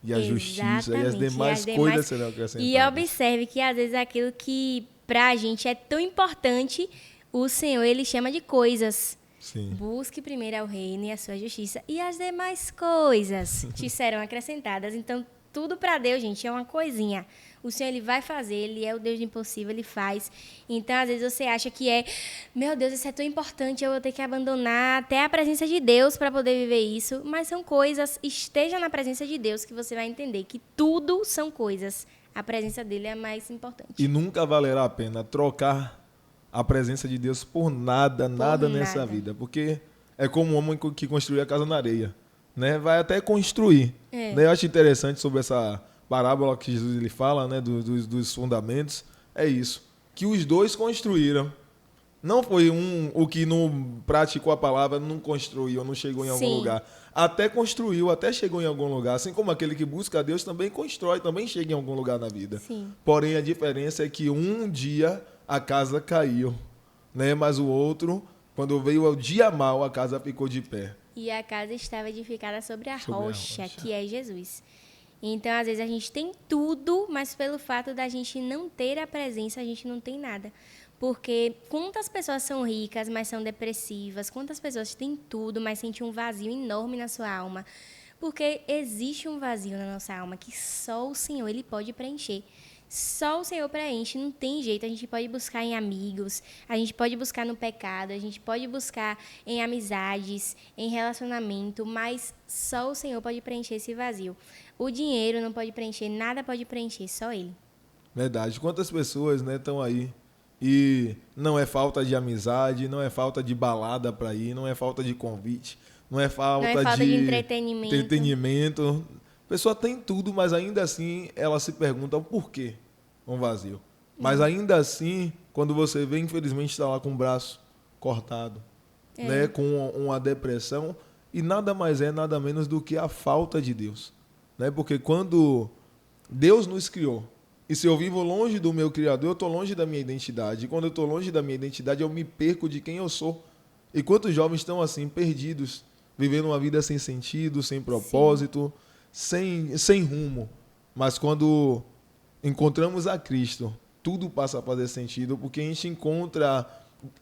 A: e a justiça, e as demais coisas serão acrescentadas.
B: E observe que às vezes aquilo que pra gente é tão importante, o Senhor ele chama de coisas.
A: Sim.
B: Busque primeiro ao reino e a sua justiça, e as demais coisas te serão acrescentadas. Então, tudo para Deus, gente, é uma coisinha. O Senhor, ele vai fazer, ele é o Deus do impossível, ele faz. Então, às vezes você acha que meu Deus, isso é tão importante, eu vou ter que abandonar até a presença de Deus para poder viver isso. Mas são coisas, esteja na presença de Deus que você vai entender que tudo são coisas. A presença dele é a mais importante.
A: E nunca valerá a pena trocar a presença de Deus por nada nessa vida. Porque é como um homem que construiu a casa na areia. Né? Vai até construir.
B: É.
A: Né? Eu acho interessante sobre essa parábola que Jesus ele fala, né? dos fundamentos. É isso. Que os dois construíram. Não foi o que não praticou a palavra, não construiu, não chegou em algum lugar. Até construiu, até chegou em algum lugar. Assim como aquele que busca a Deus também constrói, também chega em algum lugar na vida.
B: Sim.
A: Porém, a diferença é que um dia a casa caiu, né? Mas o outro, quando veio o dia mau, a casa ficou de pé.
B: E a casa estava edificada sobre a rocha, que é Jesus. Então, às vezes, a gente tem tudo, mas pelo fato da gente não ter a presença, a gente não tem nada. Porque quantas pessoas são ricas, mas são depressivas? Quantas pessoas têm tudo, mas sentem um vazio enorme na sua alma? Porque existe um vazio na nossa alma que só o Senhor ele pode preencher. Só o Senhor preenche, não tem jeito. A gente pode buscar em amigos, a gente pode buscar no pecado, a gente pode buscar em amizades, em relacionamento, mas só o Senhor pode preencher esse vazio. O dinheiro não pode preencher, nada pode preencher, só Ele.
A: Verdade. Quantas pessoas, né, estão aí e não é falta de amizade, não é falta de balada para ir, não é falta de convite, não é falta
B: de entretenimento.
A: A pessoa tem tudo, mas ainda assim ela se pergunta por quê um vazio. Mas ainda assim, quando você vê, infelizmente, está lá com o braço cortado, né, com uma depressão, e nada mais é, nada menos do que a falta de Deus. Né? Porque quando Deus nos criou, e se eu vivo longe do meu Criador, eu estou longe da minha identidade. E quando eu estou longe da minha identidade, eu me perco de quem eu sou. E quantos jovens estão assim, perdidos, vivendo uma vida sem sentido, sem propósito, sem rumo. Mas quando encontramos a Cristo, tudo passa a fazer sentido, porque a gente encontra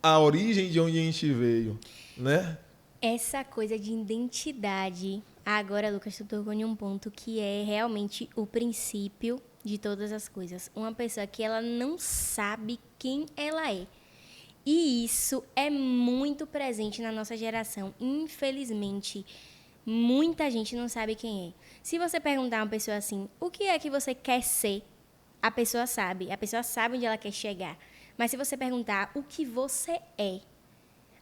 A: a origem de onde a gente veio, né?
B: Essa coisa de identidade. Agora, Lucas, tu tocou em um ponto que é realmente o princípio de todas as coisas. Uma pessoa que ela não sabe quem ela é. E isso é muito presente na nossa geração. Infelizmente, muita gente não sabe quem é. Se você perguntar a uma pessoa assim, o que é que você quer ser? A pessoa sabe onde ela quer chegar. Mas se você perguntar o que você é,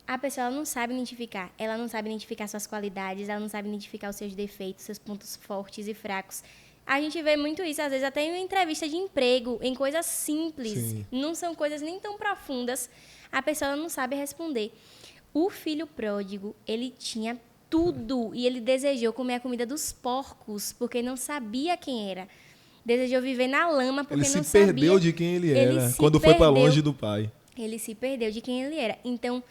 B: a pessoa ela não sabe identificar. Ela não sabe identificar suas qualidades, ela não sabe identificar os seus defeitos, seus pontos fortes e fracos. A gente vê muito isso, às vezes, até em uma entrevista de emprego, em coisas simples.
A: Sim.
B: Não são coisas nem tão profundas. A pessoa não sabe responder. O filho pródigo, ele tinha tudo e ele desejou comer a comida dos porcos, porque não sabia quem era. Desejou viver na lama, porque
A: ele
B: não
A: se perdeu de quem ele era, quando foi para longe do Pai.
B: Ele se perdeu de quem ele era. Então,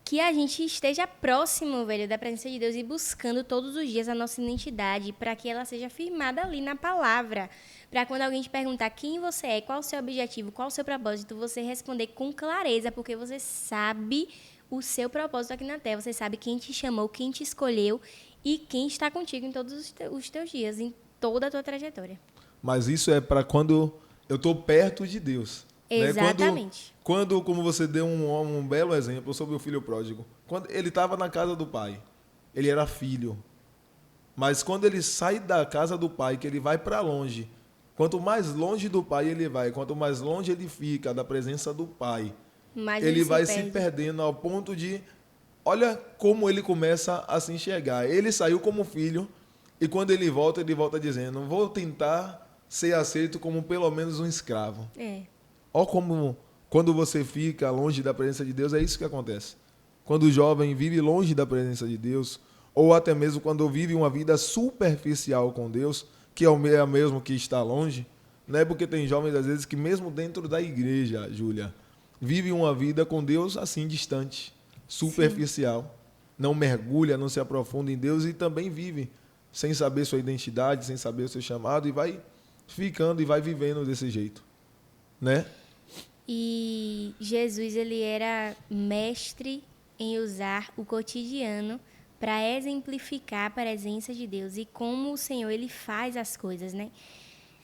B: que a gente esteja próximo, velho, da presença de Deus e buscando todos os dias a nossa identidade para que ela seja firmada ali na palavra. Para quando alguém te perguntar quem você é, qual o seu objetivo, qual o seu propósito, você responder com clareza, porque você sabe o seu propósito aqui na Terra. Você sabe quem te chamou, quem te escolheu e quem está contigo em todos os teus dias, em toda a tua trajetória.
A: Mas isso é para quando eu estou perto de Deus.
B: Exatamente.
A: Né? Quando, como você deu um belo exemplo sobre o filho pródigo, quando ele estava na casa do pai, ele era filho. Mas quando ele sai da casa do pai, que ele vai para longe, quanto mais longe do pai ele vai, quanto mais longe ele fica da presença do pai,
B: mas
A: ele vai se perdendo ao ponto de... Olha como ele começa a se enxergar. Ele saiu como filho e quando ele volta dizendo, vou tentar ser aceito como pelo menos um escravo. Olha como, quando você fica longe da presença de Deus, é isso que acontece. Quando o jovem vive longe da presença de Deus, ou até mesmo quando vive uma vida superficial com Deus, que é o mesmo que está longe, né? Porque tem jovens, às vezes, que mesmo dentro da igreja, Júlia, vivem uma vida com Deus assim, distante, superficial. Sim. Não mergulha, não se aprofunda em Deus e também vive sem saber sua identidade, sem saber o seu chamado e vai ficando e vai vivendo desse jeito, né?
B: E Jesus, ele era mestre em usar o cotidiano para exemplificar a presença de Deus e como o Senhor, ele faz as coisas, né?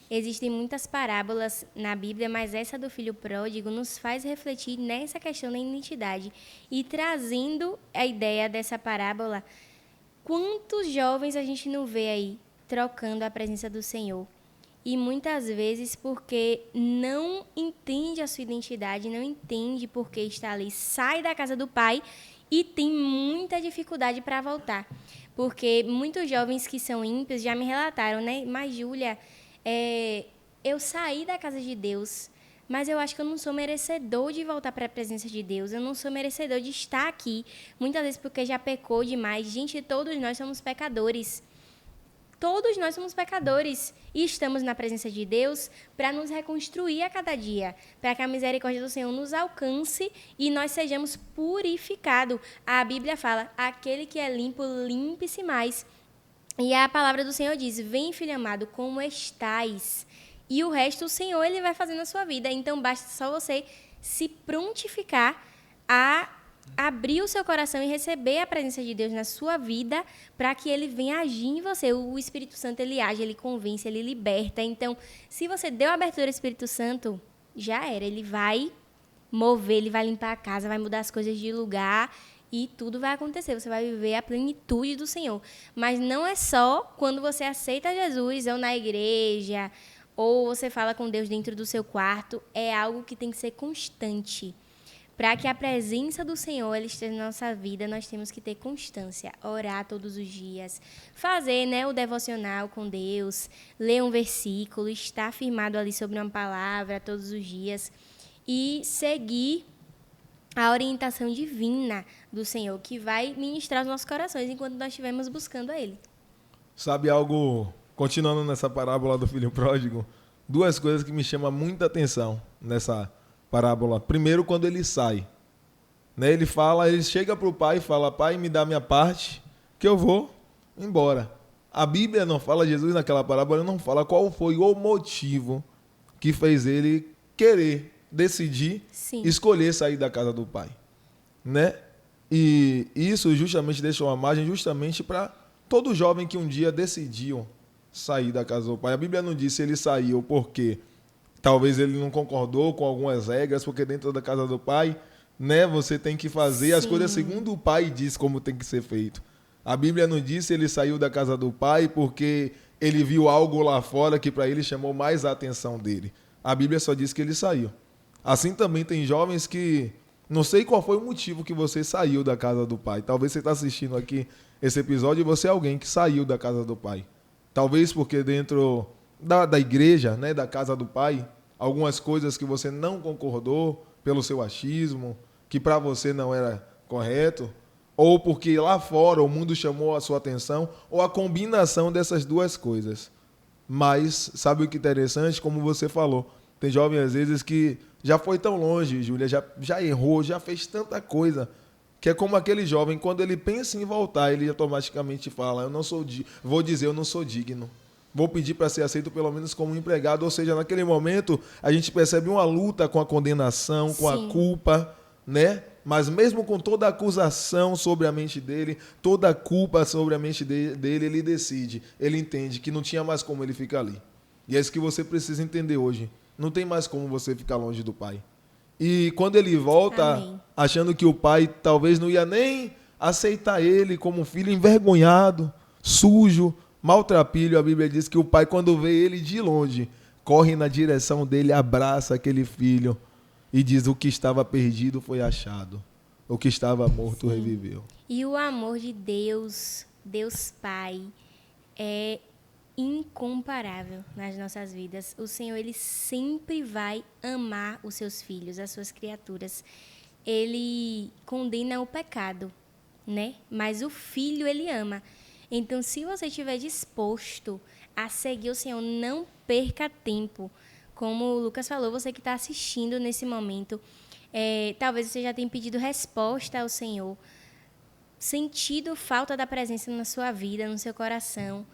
B: Existem muitas parábolas na Bíblia, mas essa do filho pródigo nos faz refletir nessa questão da identidade. E trazendo a ideia dessa parábola, quantos jovens a gente não vê aí trocando a presença do Senhor? E muitas vezes porque não entende a sua identidade, não entende por que está ali, sai da casa do pai e tem muita dificuldade para voltar. Porque muitos jovens que são ímpios já me relataram, né? Mas, Júlia, eu saí da casa de Deus, mas eu acho que eu não sou merecedor de voltar para a presença de Deus. Eu não sou merecedor de estar aqui. Muitas vezes porque já pecou demais. Gente, todos nós somos pecadores. Todos nós somos pecadores e estamos na presença de Deus para nos reconstruir a cada dia, para que a misericórdia do Senhor nos alcance e nós sejamos purificados. A Bíblia fala, aquele que é limpo, limpe-se mais. E a palavra do Senhor diz, vem, filho amado, como estais. E o resto o Senhor ele vai fazer na sua vida. Então, basta só você se prontificar a abrir o seu coração e receber a presença de Deus na sua vida para que ele venha agir em você. O Espírito Santo, ele age, ele convence, ele liberta. Então, se você deu abertura ao Espírito Santo, já era. Ele vai mover, ele vai limpar a casa, vai mudar as coisas de lugar e tudo vai acontecer. Você vai viver a plenitude do Senhor. Mas não é só quando você aceita Jesus ou na igreja ou você fala com Deus dentro do seu quarto. É algo que tem que ser constante. Para que a presença do Senhor ela esteja na nossa vida, nós temos que ter constância, orar todos os dias, fazer, né, o devocional com Deus, ler um versículo, estar firmado ali sobre uma palavra todos os dias e seguir a orientação divina do Senhor, que vai ministrar os nossos corações enquanto nós estivermos buscando a Ele.
A: Sabe algo, continuando nessa parábola do filho pródigo, duas coisas que me chamam muita atenção nessa parábola. Primeiro, quando ele sai, né? Ele chega para o pai e fala, pai, me dá minha parte, que eu vou embora. A Bíblia não fala, Jesus naquela parábola não fala qual foi o motivo que fez ele querer, decidir, escolher sair da casa do pai, né? E isso justamente deixa uma margem justamente para todo jovem que um dia decidiu sair da casa do pai. A Bíblia não diz se ele saiu porque talvez ele não concordou com algumas regras, porque dentro da casa do pai, né, você tem que fazer as coisas segundo o pai diz como tem que ser feito. A Bíblia não diz se ele saiu da casa do pai porque ele viu algo lá fora que para ele chamou mais a atenção dele. A Bíblia só diz que ele saiu. Assim também tem jovens que não sei qual foi o motivo que você saiu da casa do pai. Talvez você está assistindo aqui esse episódio e você é alguém que saiu da casa do pai. Talvez porque dentro da igreja, né, da casa do pai, algumas coisas que você não concordou pelo seu achismo, que para você não era correto, ou porque lá fora o mundo chamou a sua atenção, ou a combinação dessas duas coisas. Mas sabe o que é interessante? Como você falou, tem jovem às vezes que já foi tão longe, Júlia, já errou, já fez tanta coisa, que é como aquele jovem, quando ele pensa em voltar, ele automaticamente fala, eu não sou digno. Vou pedir para ser aceito pelo menos como empregado. Ou seja, naquele momento, a gente percebe uma luta com a condenação, com a culpa, né? Mas mesmo com toda a acusação sobre a mente dele, toda a culpa sobre a mente dele, ele decide, ele entende que não tinha mais como ele ficar ali. E é isso que você precisa entender hoje. Não tem mais como você ficar longe do pai. E quando ele volta, achando que o pai talvez não ia nem aceitar ele como um filho envergonhado, sujo, maltrapilho, a Bíblia diz que o pai, quando vê ele de longe, corre na direção dele, abraça aquele filho e diz, o que estava perdido foi achado. O que estava morto reviveu.
B: E o amor de Deus, Deus Pai, é incomparável nas nossas vidas. O Senhor, ele sempre vai amar os seus filhos, as suas criaturas. Ele condena o pecado. né? Mas o Filho, ele ama. Então, se você estiver disposto a seguir o Senhor, não perca tempo. Como o Lucas falou, você que está assistindo nesse momento, talvez você já tenha pedido resposta ao Senhor, sentido falta da presença na sua vida, no seu coração.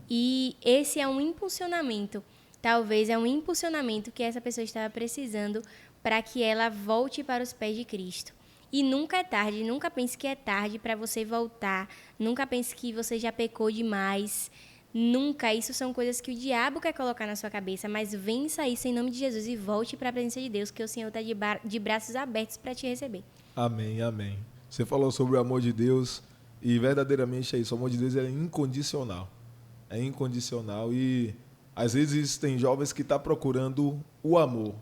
B: E esse é um impulsionamento. Talvez é um impulsionamento que essa pessoa estava precisando para que ela volte para os pés de Cristo. E nunca é tarde, nunca pense que é tarde para você voltar. Nunca pense que você já pecou demais. Nunca. Isso são coisas que o diabo quer colocar na sua cabeça. Mas vença isso em nome de Jesus e volte para a presença de Deus, que o Senhor está de braços abertos para te receber.
A: Amém, amém. Você falou sobre o amor de Deus e verdadeiramente é isso. O amor de Deus é incondicional. É incondicional e às vezes tem jovens que estão procurando o amor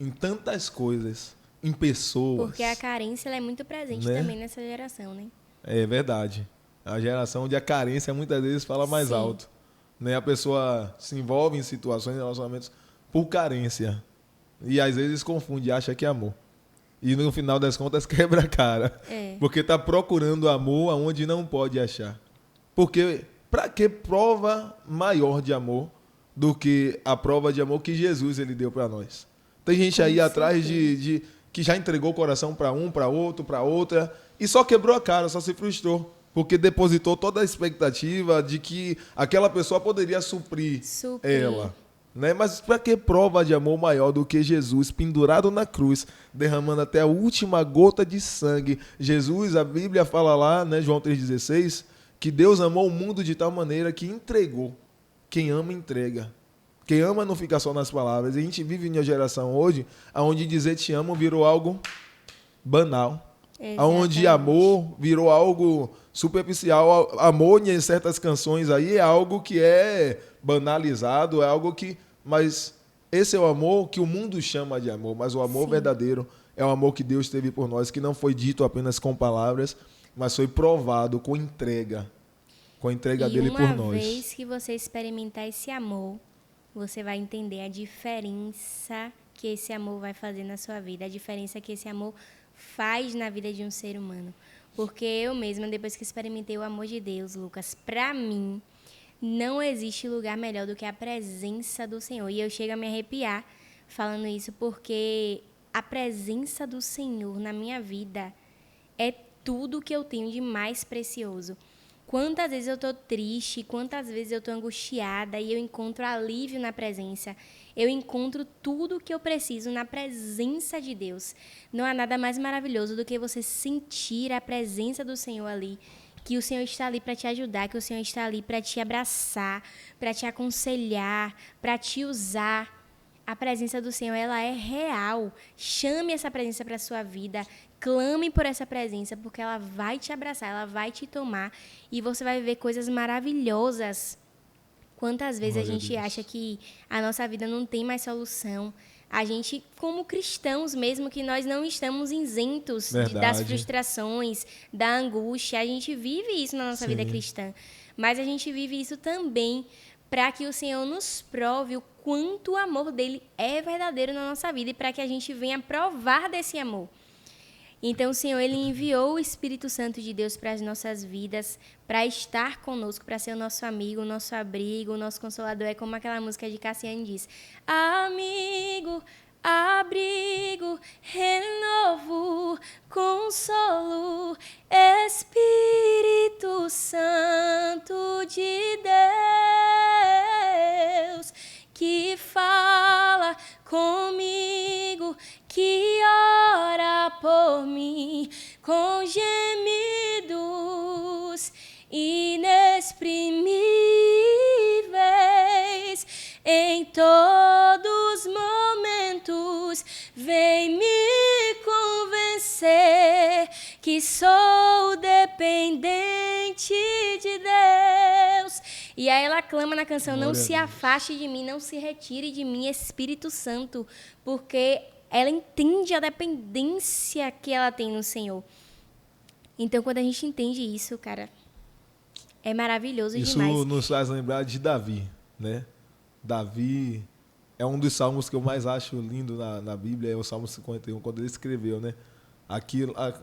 A: em tantas coisas, em pessoas.
B: Porque a carência ela é muito presente, né, também nessa geração, né?
A: É verdade. A geração onde a carência muitas vezes fala mais
B: Sim.
A: alto. Né? A pessoa se envolve em situações, em relacionamentos por carência. E às vezes confunde, acha que é amor. E no final das contas quebra a cara. Porque está procurando amor aonde não pode achar. Porque para que prova maior de amor do que a prova de amor que Jesus ele deu para nós? Tem gente aí atrás de que já entregou o coração para um, para outro, para outra, e só quebrou a cara, só se frustrou. Porque depositou toda a expectativa de que aquela pessoa poderia suprir. Ela. Né? Mas para que prova de amor maior do que Jesus pendurado na cruz, derramando até a última gota de sangue? Jesus, a Bíblia fala lá, né, João 3,16, que Deus amou o mundo de tal maneira que entregou. Quem ama, entrega. Quem ama não fica só nas palavras. A gente vive em uma geração hoje onde dizer te amo virou algo banal. Onde amor virou algo superficial. Amor em certas canções aí é algo que é banalizado, é algo que... Mas esse é o amor que o mundo chama de amor. Mas o amor verdadeiro é o amor que Deus teve por nós, que não foi dito apenas com palavras, mas foi provado com entrega. Com a entrega dele por nós.
B: E uma vez que você experimentar esse amor, você vai entender a diferença que esse amor vai fazer na sua vida, a diferença que esse amor faz na vida de um ser humano. Porque eu mesma, depois que experimentei o amor de Deus, Lucas, para mim, não existe lugar melhor do que a presença do Senhor. E eu chego a me arrepiar falando isso, porque a presença do Senhor na minha vida é tudo que eu tenho de mais precioso. Quantas vezes eu estou triste, quantas vezes eu estou angustiada e eu encontro alívio na presença. Eu encontro tudo o que eu preciso na presença de Deus. Não há nada mais maravilhoso do que você sentir a presença do Senhor ali. Que o Senhor está ali para te ajudar, que o Senhor está ali para te abraçar, para te aconselhar, para te usar. A presença do Senhor, ela é real. Chame essa presença para a sua vida. Clame por essa presença, porque ela vai te abraçar, ela vai te tomar e você vai viver coisas maravilhosas. Quantas vezes a gente acha que a nossa vida não tem mais solução? A gente, como cristãos mesmo, que nós não estamos isentos das frustrações, da angústia. A gente vive isso na nossa vida cristã. Mas a gente vive isso também para que o Senhor nos prove o quanto o amor dele é verdadeiro na nossa vida e para que a gente venha provar desse amor. Então, o Senhor, ele enviou o Espírito Santo de Deus para as nossas vidas, para estar conosco, para ser o nosso amigo, o nosso abrigo, o nosso consolador. É como aquela música de Cassiane diz: amigo, abrigo, renovo, consolo, Espírito Santo de Deus, que fala comigo, que ora por mim com gemidos inexprimíveis. Em todos os momentos vem me convencer que sou dependente de Deus. E aí ela clama na canção: não se afaste de mim, não se retire de mim, Espírito Santo, porque ela entende a dependência que ela tem no Senhor. Então, quando a gente entende isso, cara, é maravilhoso demais.
A: Isso nos faz lembrar de Davi, né? Davi é um dos salmos que eu mais acho lindo na Bíblia, é o Salmo 51, quando ele escreveu, né?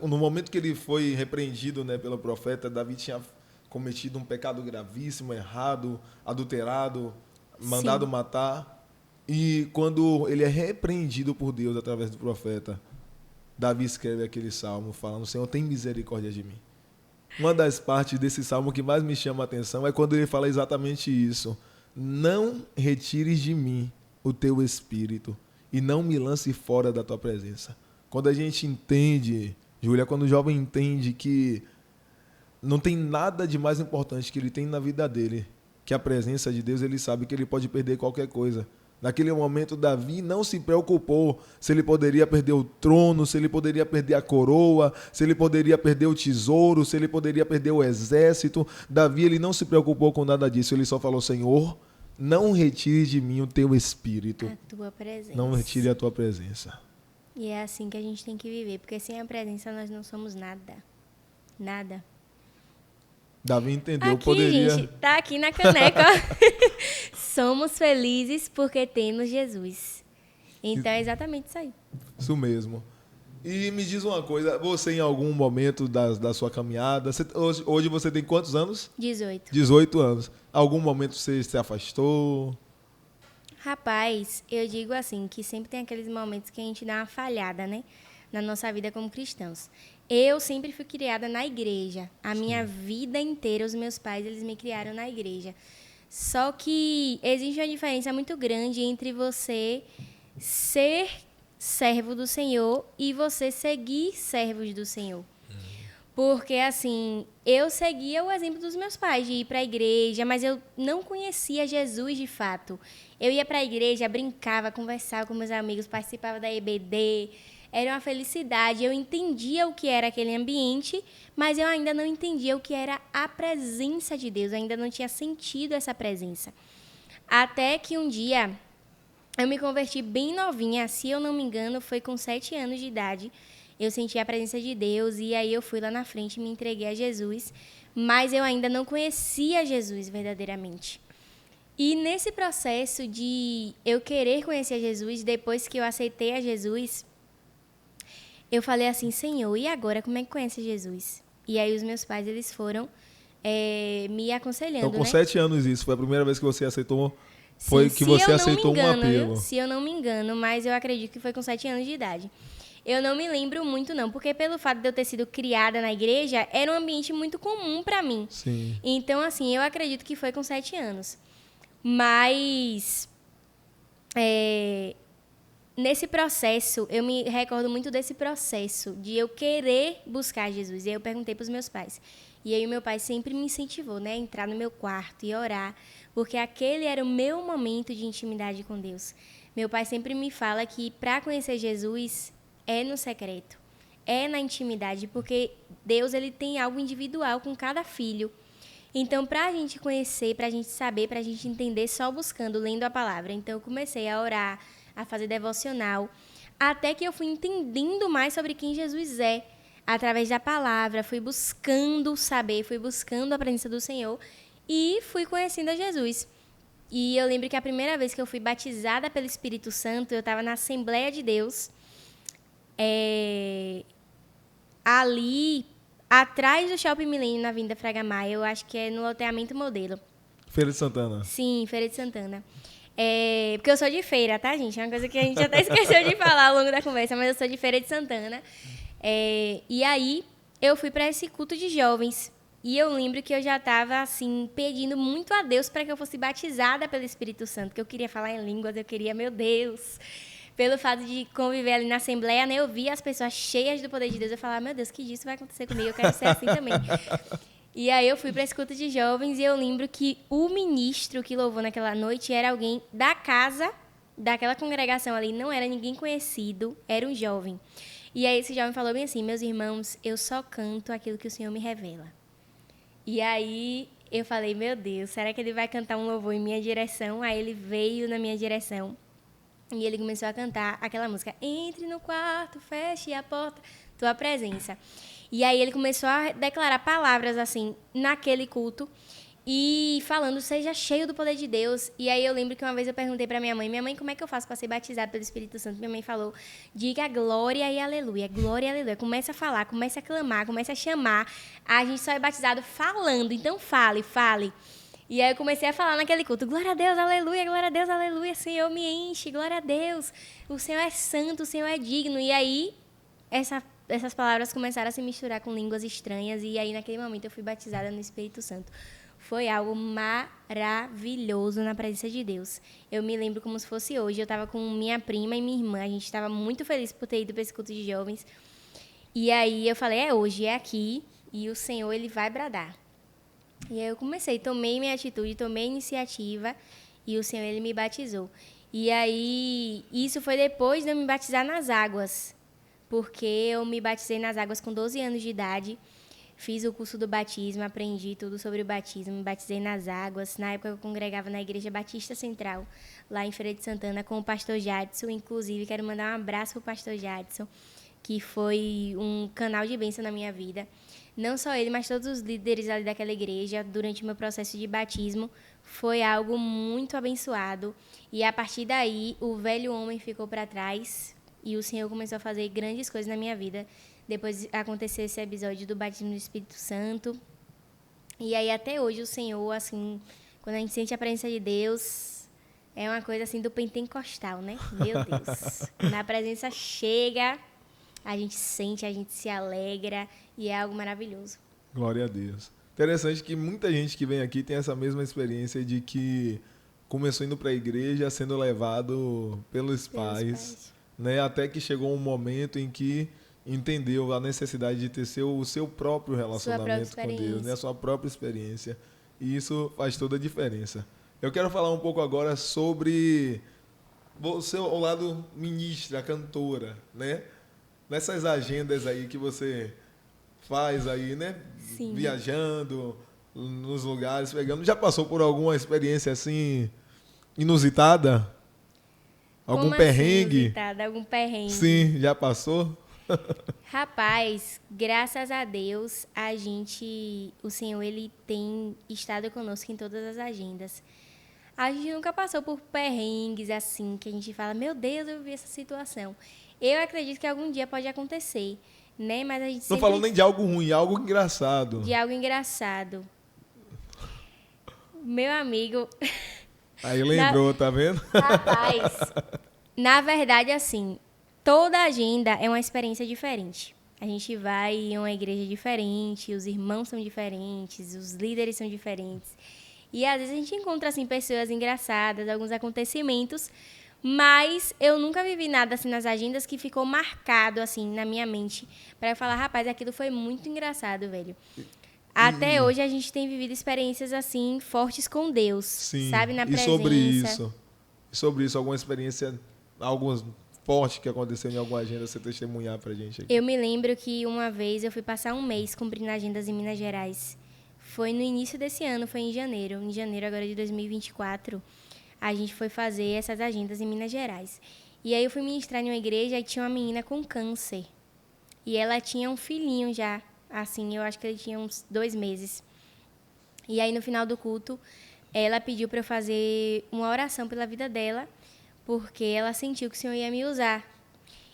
A: No momento que ele foi repreendido, né, pelo profeta, Davi tinha cometido um pecado gravíssimo, errado, adulterado, mandado
B: Sim.
A: matar. E quando ele é repreendido por Deus através do profeta, Davi escreve aquele salmo falando: Senhor, tem misericórdia de mim. Uma das partes desse salmo que mais me chama a atenção é quando ele fala exatamente isso: não retires de mim o teu espírito e não me lance fora da tua presença. Quando a gente entende, Júlia, quando o jovem entende que não tem nada de mais importante que ele tem na vida dele que a presença de Deus, ele sabe que ele pode perder qualquer coisa. Naquele momento, Davi não se preocupou se ele poderia perder o trono, se ele poderia perder a coroa, se ele poderia perder o tesouro, se ele poderia perder o exército. Davi, ele não se preocupou com nada disso. Ele só falou: Senhor, não retire de mim o teu espírito.
B: A tua presença.
A: Não retire a tua presença.
B: E é assim que a gente tem que viver, porque sem a presença nós não somos nada. Nada.
A: Davi entendeu,
B: Aqui,
A: poderia...
B: gente, tá aqui na caneca, ó. Somos felizes porque temos Jesus. Então é exatamente isso aí.
A: Isso mesmo. E me diz uma coisa, você em algum momento da sua caminhada, hoje você tem quantos anos?
B: 18.
A: 18 anos. Algum momento você se afastou?
B: Rapaz, eu digo assim, que sempre tem aqueles momentos que a gente dá uma falhada, né? Na nossa vida como cristãos. Eu sempre fui criada na igreja. A minha vida inteira, os meus pais, eles me criaram na igreja. Só que existe uma diferença muito grande entre você ser servo do Senhor e você seguir servos do Senhor. Porque, assim, eu seguia o exemplo dos meus pais de ir para a igreja, mas eu não conhecia Jesus de fato. Eu ia para a igreja, brincava, conversava com meus amigos, participava da EBD. Era uma felicidade. Eu entendia o que era aquele ambiente, mas eu ainda não entendia o que era a presença de Deus. Eu ainda não tinha sentido essa presença. Até que um dia eu me converti bem novinha, se eu não me engano, foi com 7 anos de idade. Eu senti a presença de Deus e aí eu fui lá na frente e me entreguei a Jesus, mas eu ainda não conhecia Jesus verdadeiramente. E nesse processo de eu querer conhecer Jesus, depois que eu aceitei a Jesus, eu falei assim: Senhor, e agora como é que conhece Jesus? E aí os meus pais, eles foram me aconselhando,
A: Então, com
B: né?
A: 7 anos isso, foi a primeira vez que você aceitou... Foi
B: Sim,
A: que
B: se
A: você
B: eu não me
A: aceitou um
B: engano,
A: apelo.
B: viu? Se eu não me engano, mas eu acredito que foi com 7 anos de idade. Eu não me lembro muito, não, porque pelo fato de eu ter sido criada na igreja, era um ambiente muito comum para mim.
A: Sim.
B: Então, assim, eu acredito que foi com 7 anos. Mas, nesse processo, eu me recordo muito desse processo de eu querer buscar Jesus. E aí eu perguntei para os meus pais. E aí o meu pai sempre me incentivou, né, a entrar no meu quarto e orar, porque aquele era o meu momento de intimidade com Deus. Meu pai sempre me fala que para conhecer Jesus é no secreto, é na intimidade, porque Deus, ele tem algo individual com cada filho. Então, para a gente conhecer, para a gente saber, para a gente entender, só buscando, lendo a palavra. Então, eu comecei a orar, a fazer devocional, até que eu fui entendendo mais sobre quem Jesus é, através da palavra, fui buscando saber, fui buscando a presença do Senhor e fui conhecendo a Jesus. E eu lembro que a primeira vez que eu fui batizada pelo Espírito Santo, eu estava na Assembleia de Deus, ali atrás do Shopping Milênio, na Avenida Fraga Maia, eu acho que é no loteamento Modelo.
A: Feira de Santana.
B: Sim, Feira de Santana. Porque eu sou de Feira, tá, gente? É uma coisa que a gente até esqueceu de falar ao longo da conversa, mas eu sou de Feira de Santana. E aí, eu fui para esse culto de jovens. E eu lembro que eu já estava, assim, pedindo muito a Deus para que eu fosse batizada pelo Espírito Santo, que eu queria falar em línguas, eu queria, meu Deus... Pelo fato de conviver ali na Assembleia, né, eu via as pessoas cheias do poder de Deus. Eu falava: meu Deus, que disso vai acontecer comigo? Eu quero ser assim também. E aí eu fui para a escuta de jovens e eu lembro que o ministro que louvou naquela noite era alguém da casa, daquela congregação ali. Não era ninguém conhecido, era um jovem. E aí esse jovem falou bem assim: meus irmãos, eu só canto aquilo que o Senhor me revela. E aí eu falei: meu Deus, será que ele vai cantar um louvor em minha direção? Aí ele veio na minha direção. E ele começou a cantar aquela música: entre no quarto, feche a porta, tua presença. E aí ele começou a declarar palavras assim, naquele culto. E falando, seja cheio do poder de Deus. E aí eu lembro que uma vez eu perguntei pra minha mãe, como é que eu faço para ser batizada pelo Espírito Santo? Minha mãe falou, diga glória e aleluia, glória e aleluia. Começa a falar, começa a clamar, começa a chamar. A gente só é batizado falando, então fale, fale. E aí eu comecei a falar naquele culto, glória a Deus, aleluia, Senhor me enche, glória a Deus. O Senhor é santo, o Senhor é digno. E aí essas palavras começaram a se misturar com línguas estranhas. E aí naquele momento eu fui batizada no Espírito Santo. Foi algo maravilhoso na presença de Deus. Eu me lembro como se fosse hoje. Eu estava com minha prima e minha irmã. A gente estava muito feliz por ter ido para esse culto de jovens. E aí eu falei, é hoje, é aqui. E o Senhor, Ele vai bradar. E aí eu comecei, tomei minha atitude, tomei a iniciativa. E o Senhor, Ele me batizou. E aí, isso foi depois de eu me batizar nas águas. Porque eu me batizei nas águas com 12 anos de idade. Fiz o curso do batismo, aprendi tudo sobre o batismo, me batizei nas águas. Na época eu congregava na Igreja Batista Central, lá em Feira de Santana, com o pastor Jadson. Inclusive, quero mandar um abraço para o pastor Jadson, que foi um canal de bênção na minha vida. Não só ele, mas todos os líderes ali daquela igreja, durante o meu processo de batismo, foi algo muito abençoado. E a partir daí, o velho homem ficou para trás e o Senhor começou a fazer grandes coisas na minha vida. Depois aconteceu esse episódio do batismo do Espírito Santo. E aí, até hoje, o Senhor, assim, quando a gente sente a presença de Deus, é uma coisa, assim, do pentecostal, né? Meu Deus. Na presença chega, a gente sente, a gente se alegra e é algo maravilhoso.
A: Glória a Deus. Interessante que muita gente que vem aqui tem essa mesma experiência de que começou indo para a igreja, sendo levado pelos pais, né? Até que chegou um momento em que entendeu a necessidade de ter o seu próprio relacionamento com Deus, né? A sua própria experiência. E isso faz toda a diferença. Eu quero falar um pouco agora sobre você, ao lado ministra, cantora, né? Nessas agendas aí que você faz aí, né?
B: Sim.
A: Viajando nos lugares, pegando. Já passou por alguma experiência assim inusitada? Algum perrengue?
B: Inusitada, algum perrengue?
A: Sim, já passou?
B: Rapaz, graças a Deus, o Senhor, Ele tem estado conosco em todas as agendas. A gente nunca passou por perrengues assim, que a gente fala, meu Deus, eu vi essa situação. Eu acredito que algum dia pode acontecer, né? Mas a gente
A: não falou nem de algo ruim, algo engraçado.
B: De algo engraçado. Meu amigo...
A: Aí lembrou, tá vendo?
B: Rapaz, na verdade, assim... Toda agenda é uma experiência diferente. A gente vai em uma igreja diferente, os irmãos são diferentes, os líderes são diferentes. E às vezes a gente encontra assim pessoas engraçadas, alguns acontecimentos, mas eu nunca vivi nada assim nas agendas que ficou marcado assim na minha mente para eu falar, rapaz, aquilo foi muito engraçado, velho. Até hoje a gente tem vivido experiências assim fortes com Deus,
A: sim,
B: sabe, na presença.
A: E sobre isso, alguma experiência, algumas forte que aconteceu em alguma agenda, você testemunhar pra gente aqui?
B: Eu me lembro que uma vez eu fui passar um mês cumprindo agendas em Minas Gerais. Foi no início desse ano, foi em janeiro. Em janeiro agora de 2024, a gente foi fazer essas agendas em Minas Gerais. E aí eu fui ministrar em uma igreja e tinha uma menina com câncer. E ela tinha um filhinho já, assim, eu acho que ele tinha uns 2 meses. E aí no final do culto, ela pediu para eu fazer uma oração pela vida dela, porque ela sentiu que o Senhor ia me usar.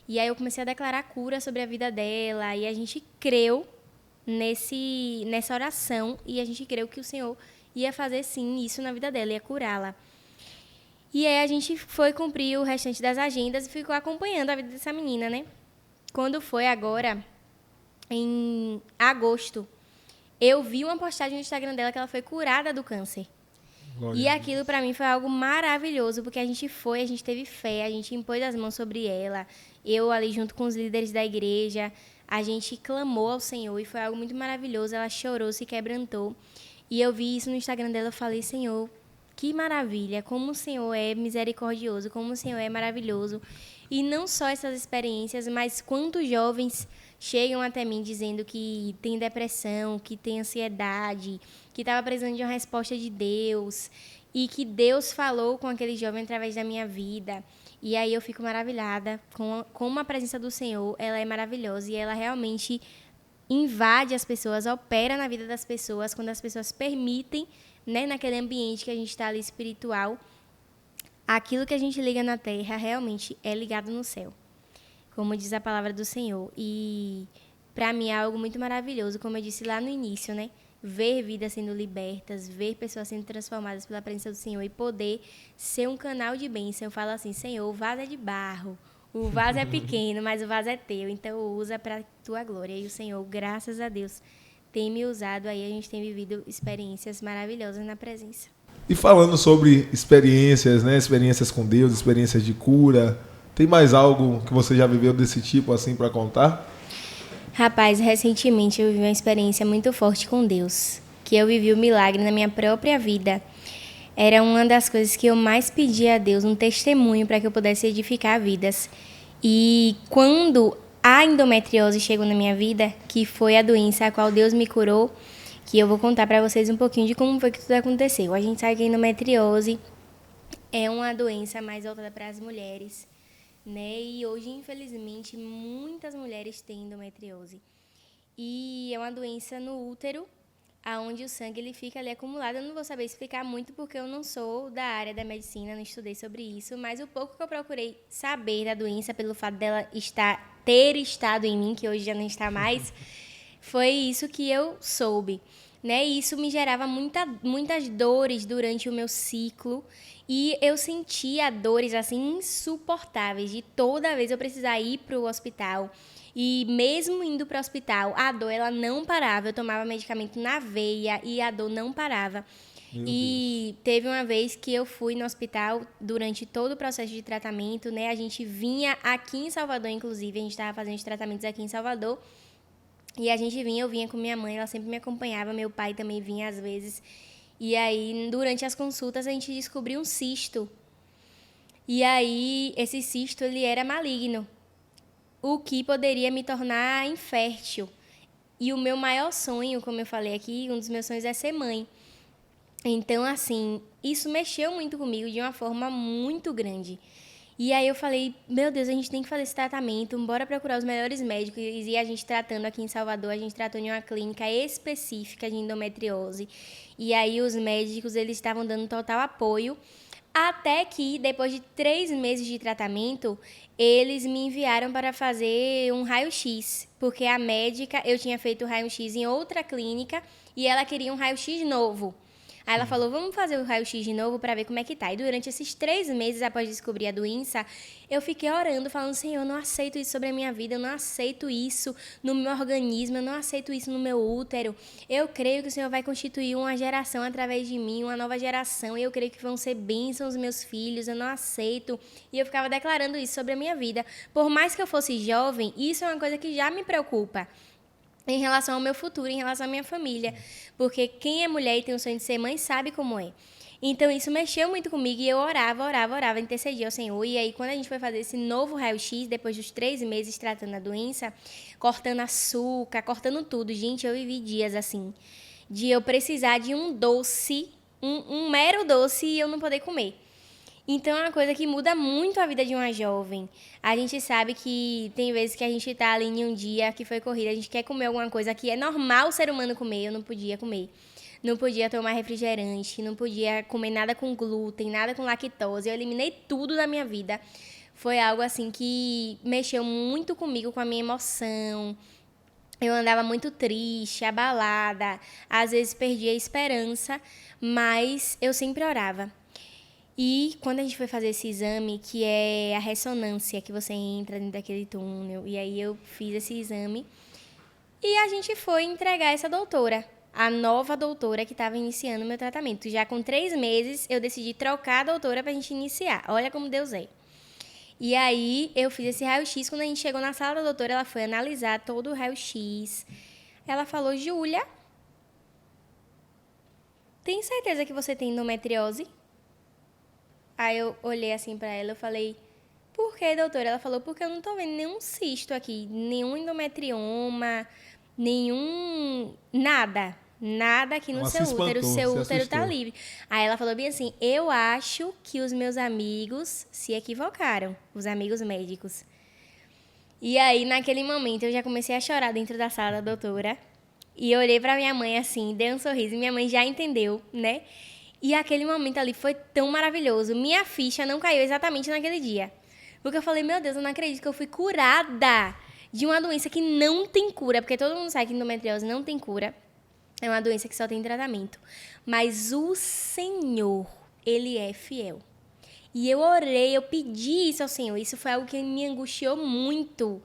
B: E aí eu comecei a declarar cura sobre a vida dela, e a gente creu nessa oração, e a gente creu que o Senhor ia fazer, sim, isso na vida dela, ia curá-la. E aí a gente foi cumprir o restante das agendas e ficou acompanhando a vida dessa menina, né? Quando foi agora, em agosto, eu vi uma postagem no Instagram dela que ela foi curada do câncer. E aquilo para mim foi algo maravilhoso, porque a gente teve fé, a gente impôs as mãos sobre ela. Eu ali junto com os líderes da igreja, a gente clamou ao Senhor e foi algo muito maravilhoso. Ela chorou, se quebrantou. E eu vi isso no Instagram dela, eu falei, Senhor, que maravilha, como o Senhor é misericordioso, como o Senhor é maravilhoso. E não só essas experiências, mas quantos jovens chegam até mim dizendo que tem depressão, que tem ansiedade, que estava precisando de uma resposta de Deus e que Deus falou com aquele jovem através da minha vida. E aí eu fico maravilhada com a presença do Senhor. Ela é maravilhosa e ela realmente invade as pessoas, opera na vida das pessoas, quando as pessoas permitem, né, naquele ambiente que a gente está ali espiritual, aquilo que a gente liga na terra realmente é ligado no céu, como diz a palavra do Senhor. E para mim é algo muito maravilhoso, como eu disse lá no início, né? Ver vidas sendo libertas, ver pessoas sendo transformadas pela presença do Senhor e poder ser um canal de bênção. Eu falo assim, Senhor, o vaso é de barro, o vaso é pequeno, mas o vaso é teu, então usa para tua glória. E o Senhor, graças a Deus, tem me usado aí, a gente tem vivido experiências maravilhosas na presença.
A: E falando sobre experiências, né? Experiências com Deus, experiências de cura, tem mais algo que você já viveu desse tipo assim para contar?
B: Rapaz, recentemente eu vivi uma experiência muito forte com Deus, que eu vivi o milagre na minha própria vida. Era uma das coisas que eu mais pedi a Deus, um testemunho para que eu pudesse edificar vidas. E quando a endometriose chegou na minha vida, que foi a doença a qual Deus me curou, que eu vou contar para vocês um pouquinho de como foi que tudo aconteceu. A gente sabe que a endometriose é uma doença mais voltada para as mulheres, né? E hoje, infelizmente, muitas mulheres têm endometriose. E é uma doença no útero, aonde o sangue ele fica ali acumulado. Eu não vou saber explicar muito porque eu não sou da área da medicina, não estudei sobre isso, mas o pouco que eu procurei saber da doença, pelo fato dela ter estado em mim, que hoje já não está mais, foi isso que eu soube, né? E isso me gerava muitas dores durante o meu ciclo e eu sentia dores assim insuportáveis de toda vez eu precisar ir para o hospital. E mesmo indo para o hospital, a dor ela não parava. Eu tomava medicamento na veia e a dor não parava. E teve uma vez que eu fui no hospital durante todo o processo de tratamento, né? A gente vinha aqui em Salvador, inclusive, a gente estava fazendo os tratamentos aqui em Salvador. E eu vinha com minha mãe, ela sempre me acompanhava, meu pai também vinha às vezes. E aí, durante as consultas, a gente descobriu um cisto. E aí, esse cisto, ele era maligno, o que poderia me tornar infértil. E o meu maior sonho, como eu falei aqui, um dos meus sonhos é ser mãe. Então, assim, isso mexeu muito comigo de uma forma muito grande. E aí eu falei, meu Deus, a gente tem que fazer esse tratamento, bora procurar os melhores médicos. E a gente tratando aqui em Salvador, a gente tratou em uma clínica específica de endometriose. E aí os médicos, eles estavam dando total apoio. Até que, depois de 3 meses de tratamento, eles me enviaram para fazer um raio-x. Porque a médica, eu tinha feito o raio-x em outra clínica e ela queria um raio-x novo. Aí ela falou, vamos fazer o raio-x de novo para ver como é que tá. E durante esses 3 meses, após descobrir a doença, eu fiquei orando, falando, Senhor, eu não aceito isso sobre a minha vida, eu não aceito isso no meu organismo, eu não aceito isso no meu útero. Eu creio que o Senhor vai constituir uma geração através de mim, uma nova geração, e eu creio que vão ser bênçãos os meus filhos, eu não aceito. E eu ficava declarando isso sobre a minha vida. Por mais que eu fosse jovem, isso é uma coisa que já me preocupa em relação ao meu futuro, em relação à minha família. Porque quem é mulher e tem o sonho de ser mãe sabe como é. Então, isso mexeu muito comigo e eu orava, intercedia ao Senhor. E aí, quando a gente foi fazer esse novo raio-x, depois dos 3 meses tratando a doença, cortando açúcar, cortando tudo. Gente, eu vivi dias assim, de eu precisar de um doce, um mero doce e eu não poder comer. Então, é uma coisa que muda muito a vida de uma jovem. A gente sabe que tem vezes que a gente tá ali em um dia que foi corrida, a gente quer comer alguma coisa que é normal o ser humano comer, eu não podia comer. Não podia tomar refrigerante, não podia comer nada com glúten, nada com lactose. Eu eliminei tudo da minha vida. Foi algo assim que mexeu muito comigo, com a minha emoção. Eu andava muito triste, abalada, às vezes perdia a esperança, mas eu sempre orava. E quando a gente foi fazer esse exame, que é a ressonância, que você entra dentro daquele túnel, e aí eu fiz esse exame, e a gente foi entregar essa doutora, a nova doutora que estava iniciando o meu tratamento. Já com 3 meses, eu decidi trocar a doutora para a gente iniciar. Olha como Deus é. E aí, eu fiz esse raio-x. Quando a gente chegou na sala da doutora, ela foi analisar todo o raio-x. Ela falou, Júlia, tem certeza que você tem endometriose? Aí eu olhei assim pra ela, eu falei, por que, doutora? Ela falou, porque eu não tô vendo nenhum cisto aqui, nenhum endometrioma, nada aqui no seu útero, o seu útero tá livre. Aí ela falou bem assim, eu acho que os meus amigos se equivocaram, os amigos médicos. E aí, naquele momento, eu já comecei a chorar dentro da sala da doutora. E eu olhei pra minha mãe assim, dei um sorriso. E minha mãe já entendeu, né? E aquele momento ali foi tão maravilhoso. Minha ficha não caiu exatamente naquele dia. Porque eu falei, meu Deus, eu não acredito que eu fui curada de uma doença que não tem cura. Porque todo mundo sabe que endometriose não tem cura. É uma doença que só tem tratamento. Mas o Senhor, Ele é fiel. E eu orei, eu pedi isso ao Senhor. Isso foi algo que me angustiou muito.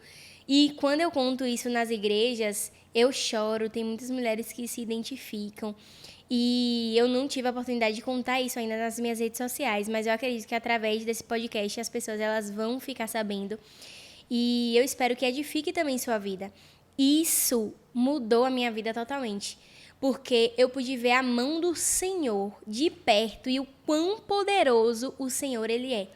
B: E quando eu conto isso nas igrejas, eu choro. Tem muitas mulheres que se identificam. E eu não tive a oportunidade de contar isso ainda nas minhas redes sociais, mas eu acredito que através desse podcast as pessoas elas vão ficar sabendo. E eu espero que edifique também sua vida. Isso mudou a minha vida totalmente. Porque eu pude ver a mão do Senhor de perto e o quão poderoso o Senhor ele é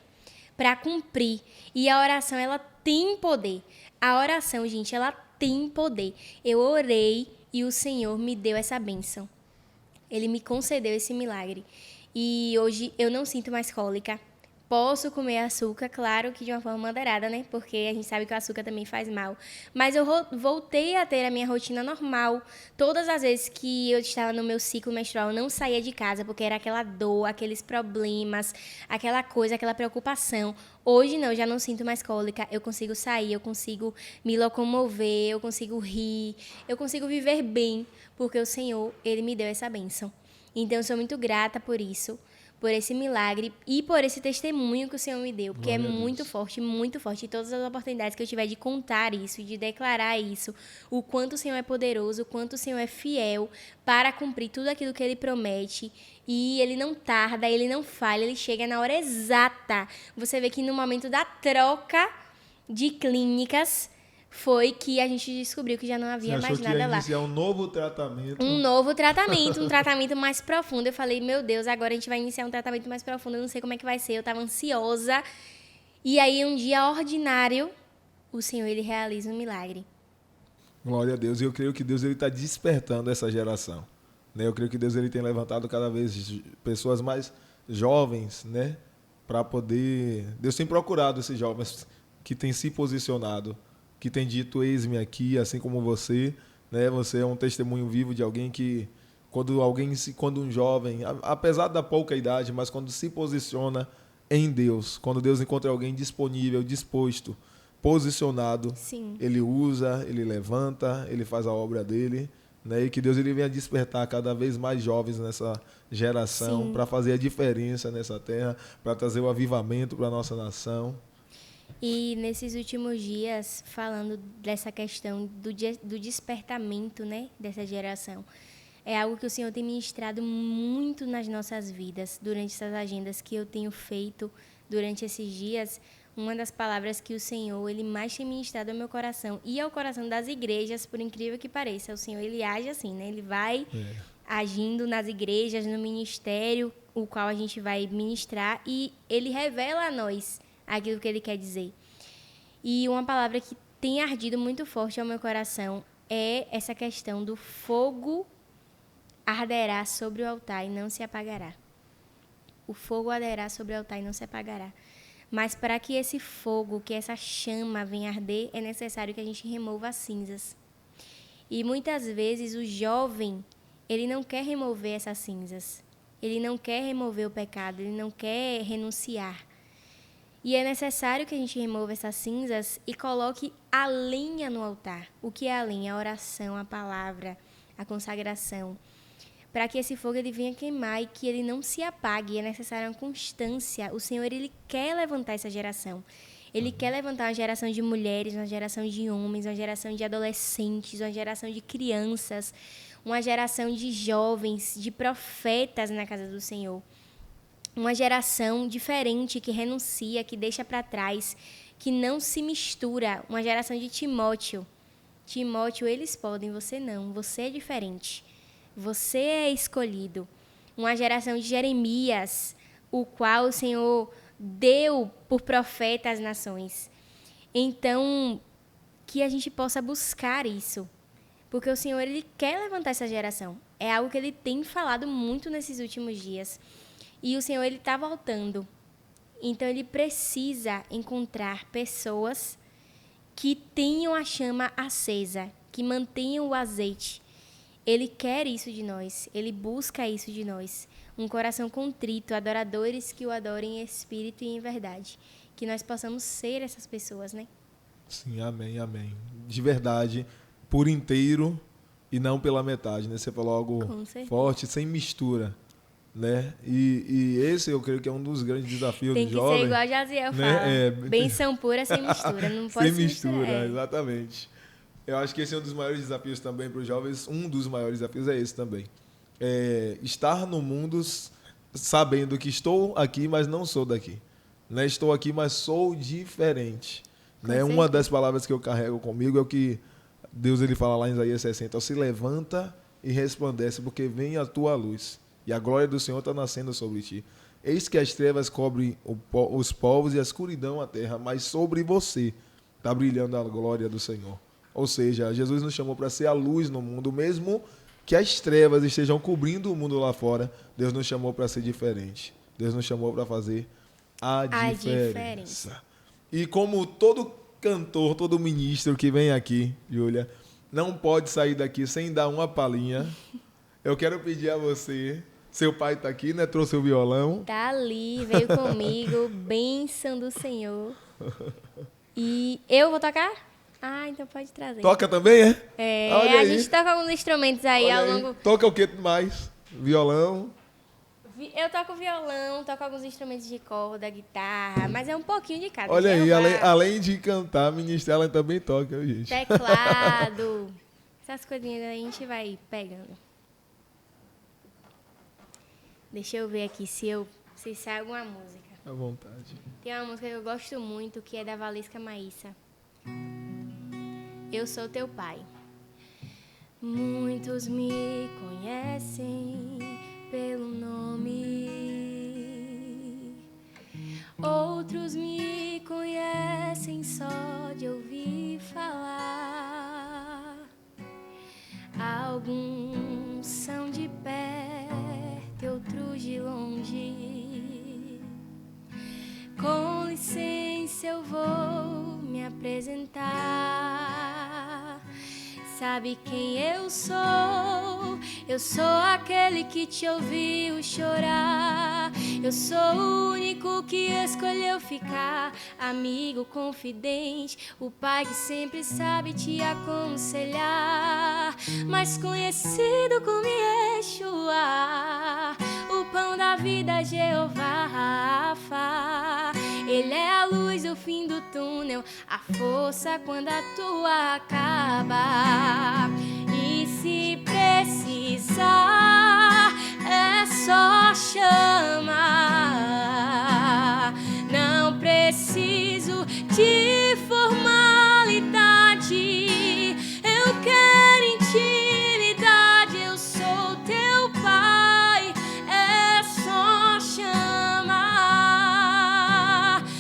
B: para cumprir. E a oração, ela tem poder. A oração, gente, ela tem poder. Eu orei e o Senhor me deu essa bênção. Ele me concedeu esse milagre. E hoje eu não sinto mais cólica. Posso comer açúcar, claro que de uma forma moderada, né? Porque a gente sabe que o açúcar também faz mal. Mas eu voltei a ter a minha rotina normal. Todas as vezes que eu estava no meu ciclo menstrual, eu não saía de casa, porque era aquela dor, aqueles problemas, aquela coisa, aquela preocupação. Hoje não, eu já não sinto mais cólica. Eu consigo sair, eu consigo me locomover, eu consigo rir, eu consigo viver bem, porque o Senhor, Ele me deu essa bênção. Então, eu sou muito grata por isso, por esse milagre e por esse testemunho que o Senhor me deu, porque
A: Glória
B: é
A: a Deus.
B: muito forte, muito forte. E todas as oportunidades que eu tiver de contar isso, de declarar isso, o quanto o Senhor é poderoso, o quanto o Senhor é fiel para cumprir tudo aquilo que Ele promete. E Ele não tarda, Ele não falha, Ele chega na hora exata. Você vê que no momento da troca de clínicas foi que a gente descobriu que já não
A: Você
B: havia
A: achou
B: mais
A: que
B: nada
A: ia
B: lá.
A: iniciar um novo tratamento?
B: Um novo tratamento, um tratamento mais profundo. Eu falei, meu Deus, agora a gente vai iniciar um tratamento mais profundo, eu não sei como é que vai ser, eu tava ansiosa. E aí, um dia ordinário, o Senhor, Ele realiza um milagre.
A: Glória a Deus. E eu creio que Deus está despertando essa geração. Né? Eu creio que Deus ele tem levantado cada vez pessoas mais jovens, né? Para poder... Deus tem procurado esses jovens que têm se posicionado, que têm dito, eis-me aqui, assim como você. Né? Você é um testemunho vivo de alguém que, quando um jovem, apesar da pouca idade, mas quando se posiciona em Deus, quando Deus encontra alguém disponível, disposto, posicionado,
B: Sim.
A: ele usa, ele levanta, ele faz a obra dele, né? E que Deus ele venha despertar cada vez mais jovens nessa geração para fazer a diferença nessa terra, para trazer o avivamento para a nossa nação.
B: E nesses últimos dias, falando dessa questão do despertamento, né, dessa geração, é algo que o Senhor tem ministrado muito nas nossas vidas, durante essas agendas que eu tenho feito durante esses dias. Uma das palavras que o Senhor, Ele mais tem ministrado ao meu coração e ao coração das igrejas, por incrível que pareça. O Senhor, Ele age assim, né? Ele vai agindo nas igrejas, no ministério, o qual a gente vai ministrar, e Ele revela a nós aquilo que Ele quer dizer. E uma palavra que tem ardido muito forte ao meu coração é essa questão do fogo arderá sobre o altar e não se apagará. O fogo arderá sobre o altar e não se apagará. Mas para que esse fogo, que essa chama venha arder, é necessário que a gente remova as cinzas. E muitas vezes o jovem, ele não quer remover essas cinzas. Ele não quer remover o pecado, ele não quer renunciar. E é necessário que a gente remova essas cinzas e coloque a lenha no altar. O que é a lenha? A oração, a palavra, a consagração. Para que esse fogo ele venha queimar e que ele não se apague. É necessária uma constância. O Senhor, Ele quer levantar essa geração. Ele quer levantar uma geração de mulheres, uma geração de homens, uma geração de adolescentes, uma geração de crianças, uma geração de jovens, de profetas na casa do Senhor. Uma geração diferente, que renuncia, que deixa para trás, que não se mistura. Uma geração de Timóteo. Timóteo, eles podem, você não. Você é diferente. Você é escolhido. Uma geração de Jeremias, o qual o Senhor deu por profeta às nações. Então, que a gente possa buscar isso. Porque o Senhor, Ele quer levantar essa geração. É algo que Ele tem falado muito nesses últimos dias. E o Senhor, Ele está voltando. Então, Ele precisa encontrar pessoas que tenham a chama acesa, que mantenham o azeite. Ele quer isso de nós, ele busca isso de nós. Um coração contrito, adoradores que o adorem em espírito e em verdade. Que nós possamos ser essas pessoas, né?
A: Sim, amém, amém. De verdade, por inteiro e não pela metade, né? Você falou algo
B: Com certeza.
A: forte, sem mistura, né? E esse eu creio que é um dos grandes desafios
B: Tem
A: do
B: que
A: jovem.
B: ser igual a Jaziel
A: né?
B: fala. Benção pura sem mistura. Não pode
A: Sem
B: se
A: mistura,
B: misturar.
A: exatamente. Eu acho que esse é um dos maiores desafios também para os jovens. Um dos maiores desafios é esse também. Estar no mundo sabendo que estou aqui, mas não sou daqui. Né? Estou aqui, mas sou diferente. Né? Uma das palavras que eu carrego comigo é o que Deus ele fala lá em Isaías 60. Se levanta e resplandece, porque vem a tua luz. E a glória do Senhor está nascendo sobre ti. Eis que as trevas cobrem os povos e a escuridão a terra, mas sobre você está brilhando a glória do Senhor. Ou seja, Jesus nos chamou para ser a luz no mundo, mesmo que as trevas estejam cobrindo o mundo lá fora. Deus nos chamou para ser diferente. Deus nos chamou para fazer a diferença. E como todo cantor, todo ministro que vem aqui, Júlia, não pode sair daqui sem dar uma palhinha, eu quero pedir a você. Seu pai está aqui, né? Trouxe o violão.
B: Tá ali, veio comigo, bênção do Senhor. E eu vou tocar? Ah, então pode trazer.
A: Toca também, é?
B: Olha a gente toca alguns instrumentos aí
A: Olha
B: ao
A: aí.
B: longo...
A: Toca o que mais? Violão?
B: Eu toco violão, toco alguns instrumentos de corda, guitarra, mas é um pouquinho de cada.
A: Olha aí, além de cantar, ministrar, ela também toca, gente.
B: Teclado, essas coisinhas aí a gente vai pegando. Deixa eu ver aqui se sai alguma música.
A: À vontade.
B: Tem uma música que eu gosto muito, que é da Valesca Maíssa. Eu sou teu pai. Muitos me conhecem pelo nome, outros me conhecem só de ouvir falar. Alguns são de perto, outros de longe. Com licença eu vou me apresentar. Sabe quem eu sou? Eu sou aquele que te ouviu chorar. Eu sou o único que escolheu ficar. Amigo confidente, o pai que sempre sabe te aconselhar. Mais conhecido como Yeshua, o pão da vida, Jeová Rafa. Ele é a luz do fim do túnel, a força quando a tua acaba. E se precisar, é só chamar. Não preciso de formalidade, eu quero intimidade. Eu sou teu pai, é só chamar.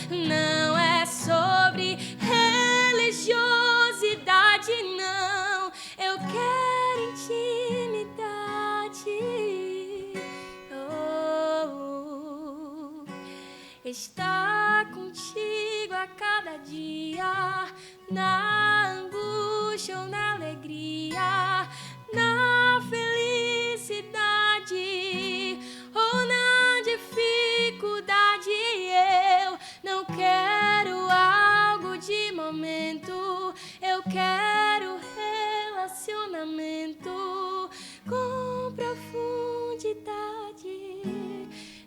B: Não é sobre religiosidade, não. Eu quero intimidade. Está contigo a cada dia, na angústia ou na alegria, na felicidade ou na dificuldade. Eu não quero algo de momento, eu quero relacionamento com profundidade,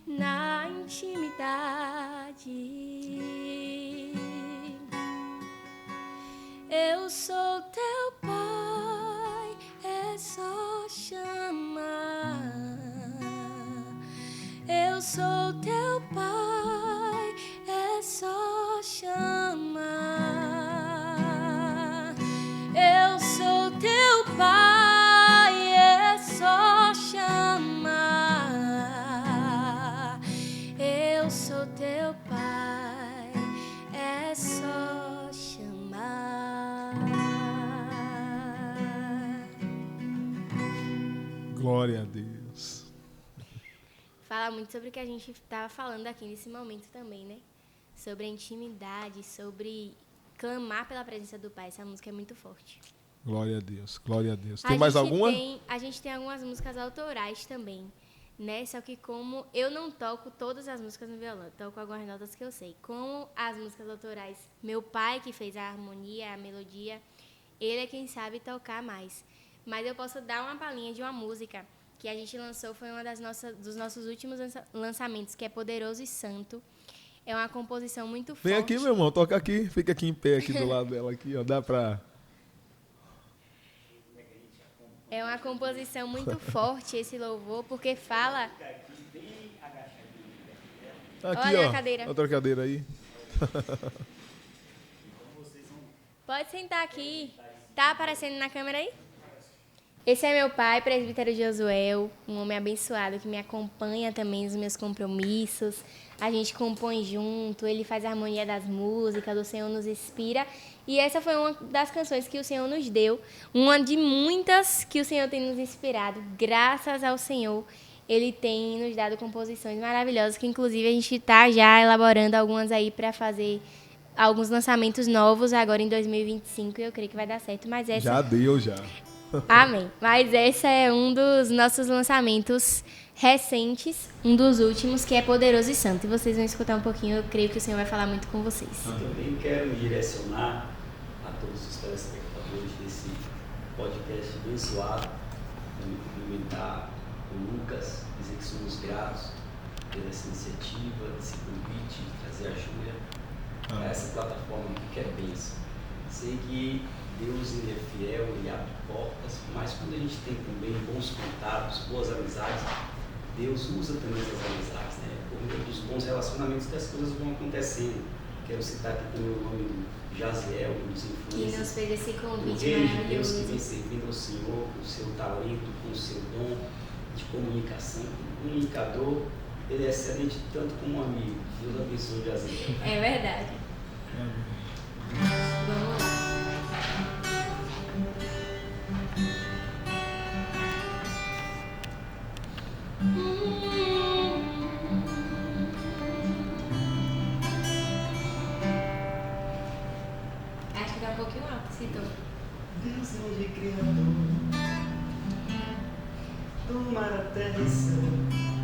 B: na intimidade. Eu sou teu pai, é só chamar. Eu sou teu pai, é só chamar. Eu sou teu pai, é só chamar. Eu sou teu pai, é só chamar.
A: Glória a Deus.
B: Fala muito sobre o que a gente estava falando aqui nesse momento também, né? Sobre a intimidade, sobre clamar pela presença do Pai. Essa música é muito forte.
A: Glória a Deus, glória a Deus. Tem mais alguma?
B: A gente tem algumas músicas autorais também, né? Só que como eu não toco todas as músicas no violão, toco algumas notas que eu sei. Como as músicas autorais, meu pai que fez a harmonia, a melodia, ele é quem sabe tocar mais. Mas eu posso dar uma palhinha de uma música que a gente lançou, foi uma dos nossos últimos lançamentos, que é Poderoso e Santo. É uma composição muito forte.
A: Vem aqui, meu irmão, toca aqui, fica aqui em pé, aqui do lado dela, aqui, ó, dá pra...
B: É uma composição muito forte esse louvor, porque fala...
A: Aqui,
B: Olha
A: ó,
B: a cadeira.
A: outra cadeira aí.
B: Pode sentar aqui. Tá aparecendo na câmera aí? Esse é meu pai, presbítero Josuel, um homem abençoado que me acompanha também nos meus compromissos. A gente compõe junto, ele faz a harmonia das músicas, o Senhor nos inspira. E essa foi uma das canções que o Senhor nos deu, uma de muitas que o Senhor tem nos inspirado. Graças ao Senhor, Ele tem nos dado composições maravilhosas, que inclusive a gente está já elaborando algumas aí para fazer alguns lançamentos novos agora em 2025, e eu creio que vai dar certo. Mas essa...
A: Já deu, já.
B: Amém. Mas esse é um dos nossos lançamentos recentes, um dos últimos, que é Poderoso e Santo. E vocês vão escutar um pouquinho, eu creio que o Senhor vai falar muito com vocês.
C: Eu também quero direcionar a todos os telespectadores desse podcast abençoado, também cumprimentar o Lucas, dizer que somos gratos pela essa iniciativa, esse convite de trazer a Júlia para essa plataforma que é bênção. Sei que Deus ele é fiel, ele abre portas, mas quando a gente tem também bons contatos, boas amizades, Deus usa também essas amizades, né? Por meio dos bons relacionamentos que as coisas vão acontecendo. Quero citar aqui também o nome do Jaziel, um dos influencers.
B: Que nos fez esse
C: O
B: convite
C: reino de Deus
B: maravilhoso.
C: que vem servindo ao Senhor com o seu talento, com o seu dom de comunicação. Como comunicador, ele é excelente tanto como um amigo. Deus abençoe o Jaziel.
B: É verdade. Vamos lá. Acho que tá um pouquinho alto, citou.
C: Deus é criador do mar, a terra e céu.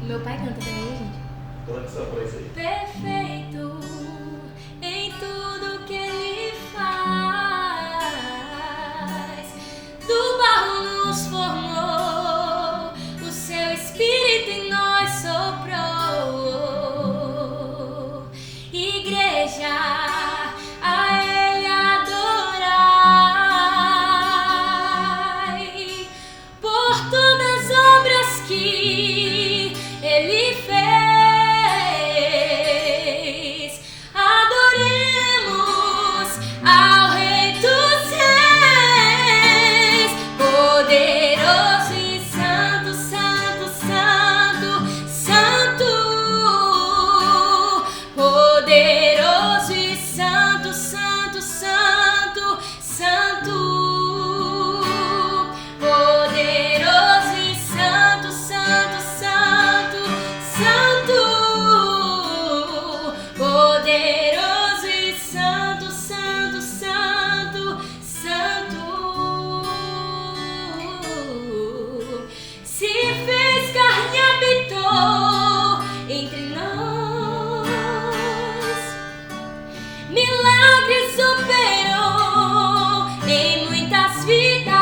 B: Meu pai canta também, gente.
C: Coloque essa voz aí.
B: Perfeito em tudo que ele faz. Do barro nos formou, o seu espírito em nós soprou. Igreja, a ele adorai por todas as obras que ele fez. Adoremos ao Rei dos Reis, poderoso e santo, santo, santo, santo, poderoso e santo, santo, santo, santo, poderoso e santo, santo, santo, santo, poderoso e santo, santo, santo, santo, se fez carne e habitou entre nós, milagres operou em muitas vidas,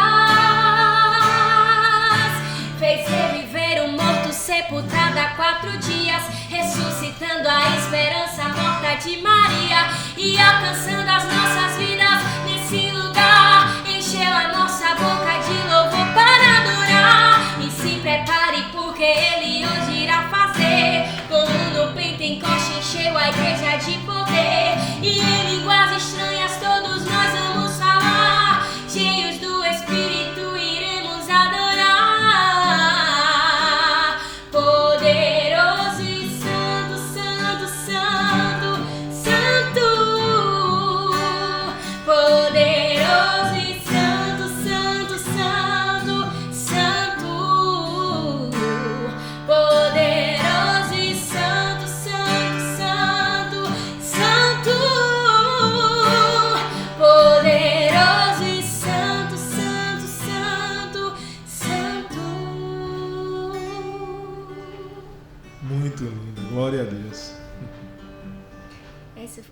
B: fez reviver o morto sepultado há 4 dias, ressuscitando a esperança morta de Maria e alcançando as nossas vidas nesse lugar. Encheu a nossa boca de louvor para adorar, e se prepare porque ele hoje irá fazer, como no Pentecoste encheu a igreja de poder, e em línguas estranhas todos nós vamos falar, cheios do Espírito iremos adorar. Poderoso e santo, santo, santo, santo, poderoso e santo, santo, santo, santo, poderoso e santo, santo, santo, santo,
A: Muito lindo, glória a Deus.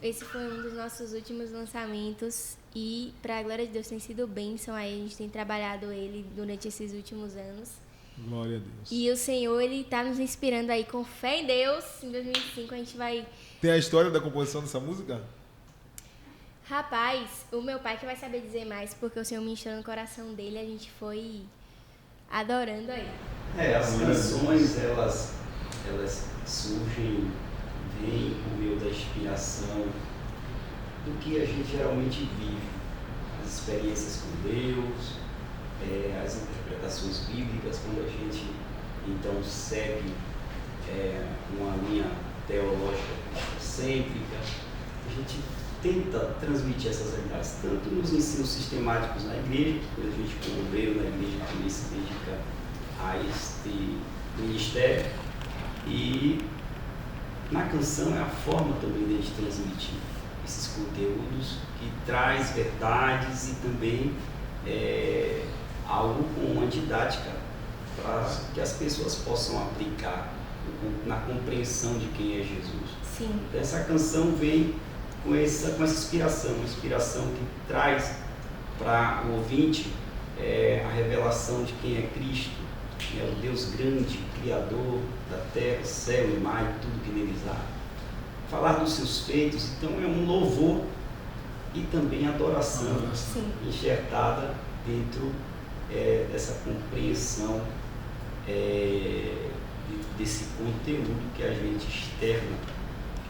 B: Esse foi um dos nossos últimos lançamentos e, para a glória de Deus, tem sido bênção. Aí a gente tem trabalhado ele durante esses últimos anos.
A: Glória a Deus.
B: E o Senhor, Ele está nos inspirando aí com fé em Deus. Em 2025 a gente vai...
A: Tem a história da composição dessa música?
B: Rapaz, o meu pai que vai saber dizer mais, porque o Senhor ministrou no coração dele, a gente foi adorando aí.
C: As canções, elas surgem, vêm por meio da inspiração do que a gente geralmente vive, as experiências com Deus, as interpretações bíblicas, quando a gente então segue uma linha teológica cristocêntrica, a gente tenta transmitir essas realidades, tanto nos ensinos sistemáticos na igreja, quando a gente promoveu na igreja também se dedica a este ministério, e na canção é a forma também de a gente transmitir esses conteúdos que traz verdades e também algo com uma didática para que as pessoas possam aplicar na compreensão de quem é Jesus.
B: Sim.
C: Então, essa canção vem com essa inspiração, uma inspiração que traz para o ouvinte a revelação de quem é Cristo, o Deus grande, Criador da terra, céu e mar e tudo que neles há. Falar dos seus feitos, então é um louvor e também adoração enxertada dentro dessa compreensão desse conteúdo que a gente externa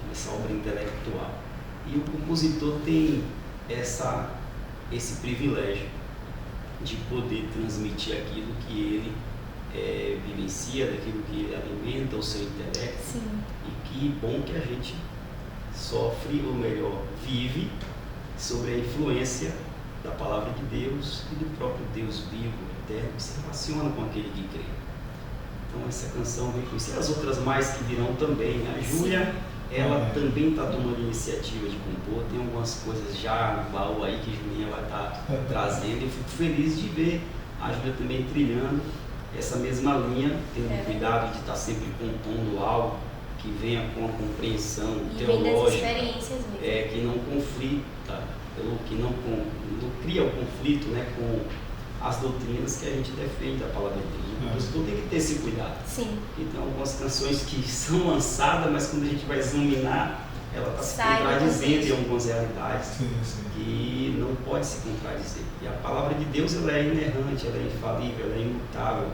C: nessa obra intelectual. E o compositor tem esse privilégio de poder transmitir aquilo que ele vivencia, daquilo que ele alimenta o seu intelecto.
B: Sim.
C: E que bom que a gente sofre, ou melhor, vive sobre a influência da palavra de Deus e do próprio Deus vivo, eterno, que se relaciona com aquele que crê. Então essa canção vem com isso. E as outras mais que virão também. A Júlia, ela também está tomando iniciativa de compor. Tem algumas coisas já no baú aí que a Julinha vai estar trazendo. Eu fico feliz de ver a Júlia também trilhando essa mesma linha, tendo cuidado de estar sempre compondo algo que venha com a compreensão teológica, que não conflita, que não cria o conflito, né, com as doutrinas que a gente defende da palavra de Deus. O compositor tem que ter esse cuidado.
B: Sim.
C: Então, algumas canções que são lançadas, mas quando a gente vai examinar, ela está se contradizendo em algumas realidades que não pode se contradizer. E a palavra de Deus, ela é inerrante, ela é infalível, ela é imutável.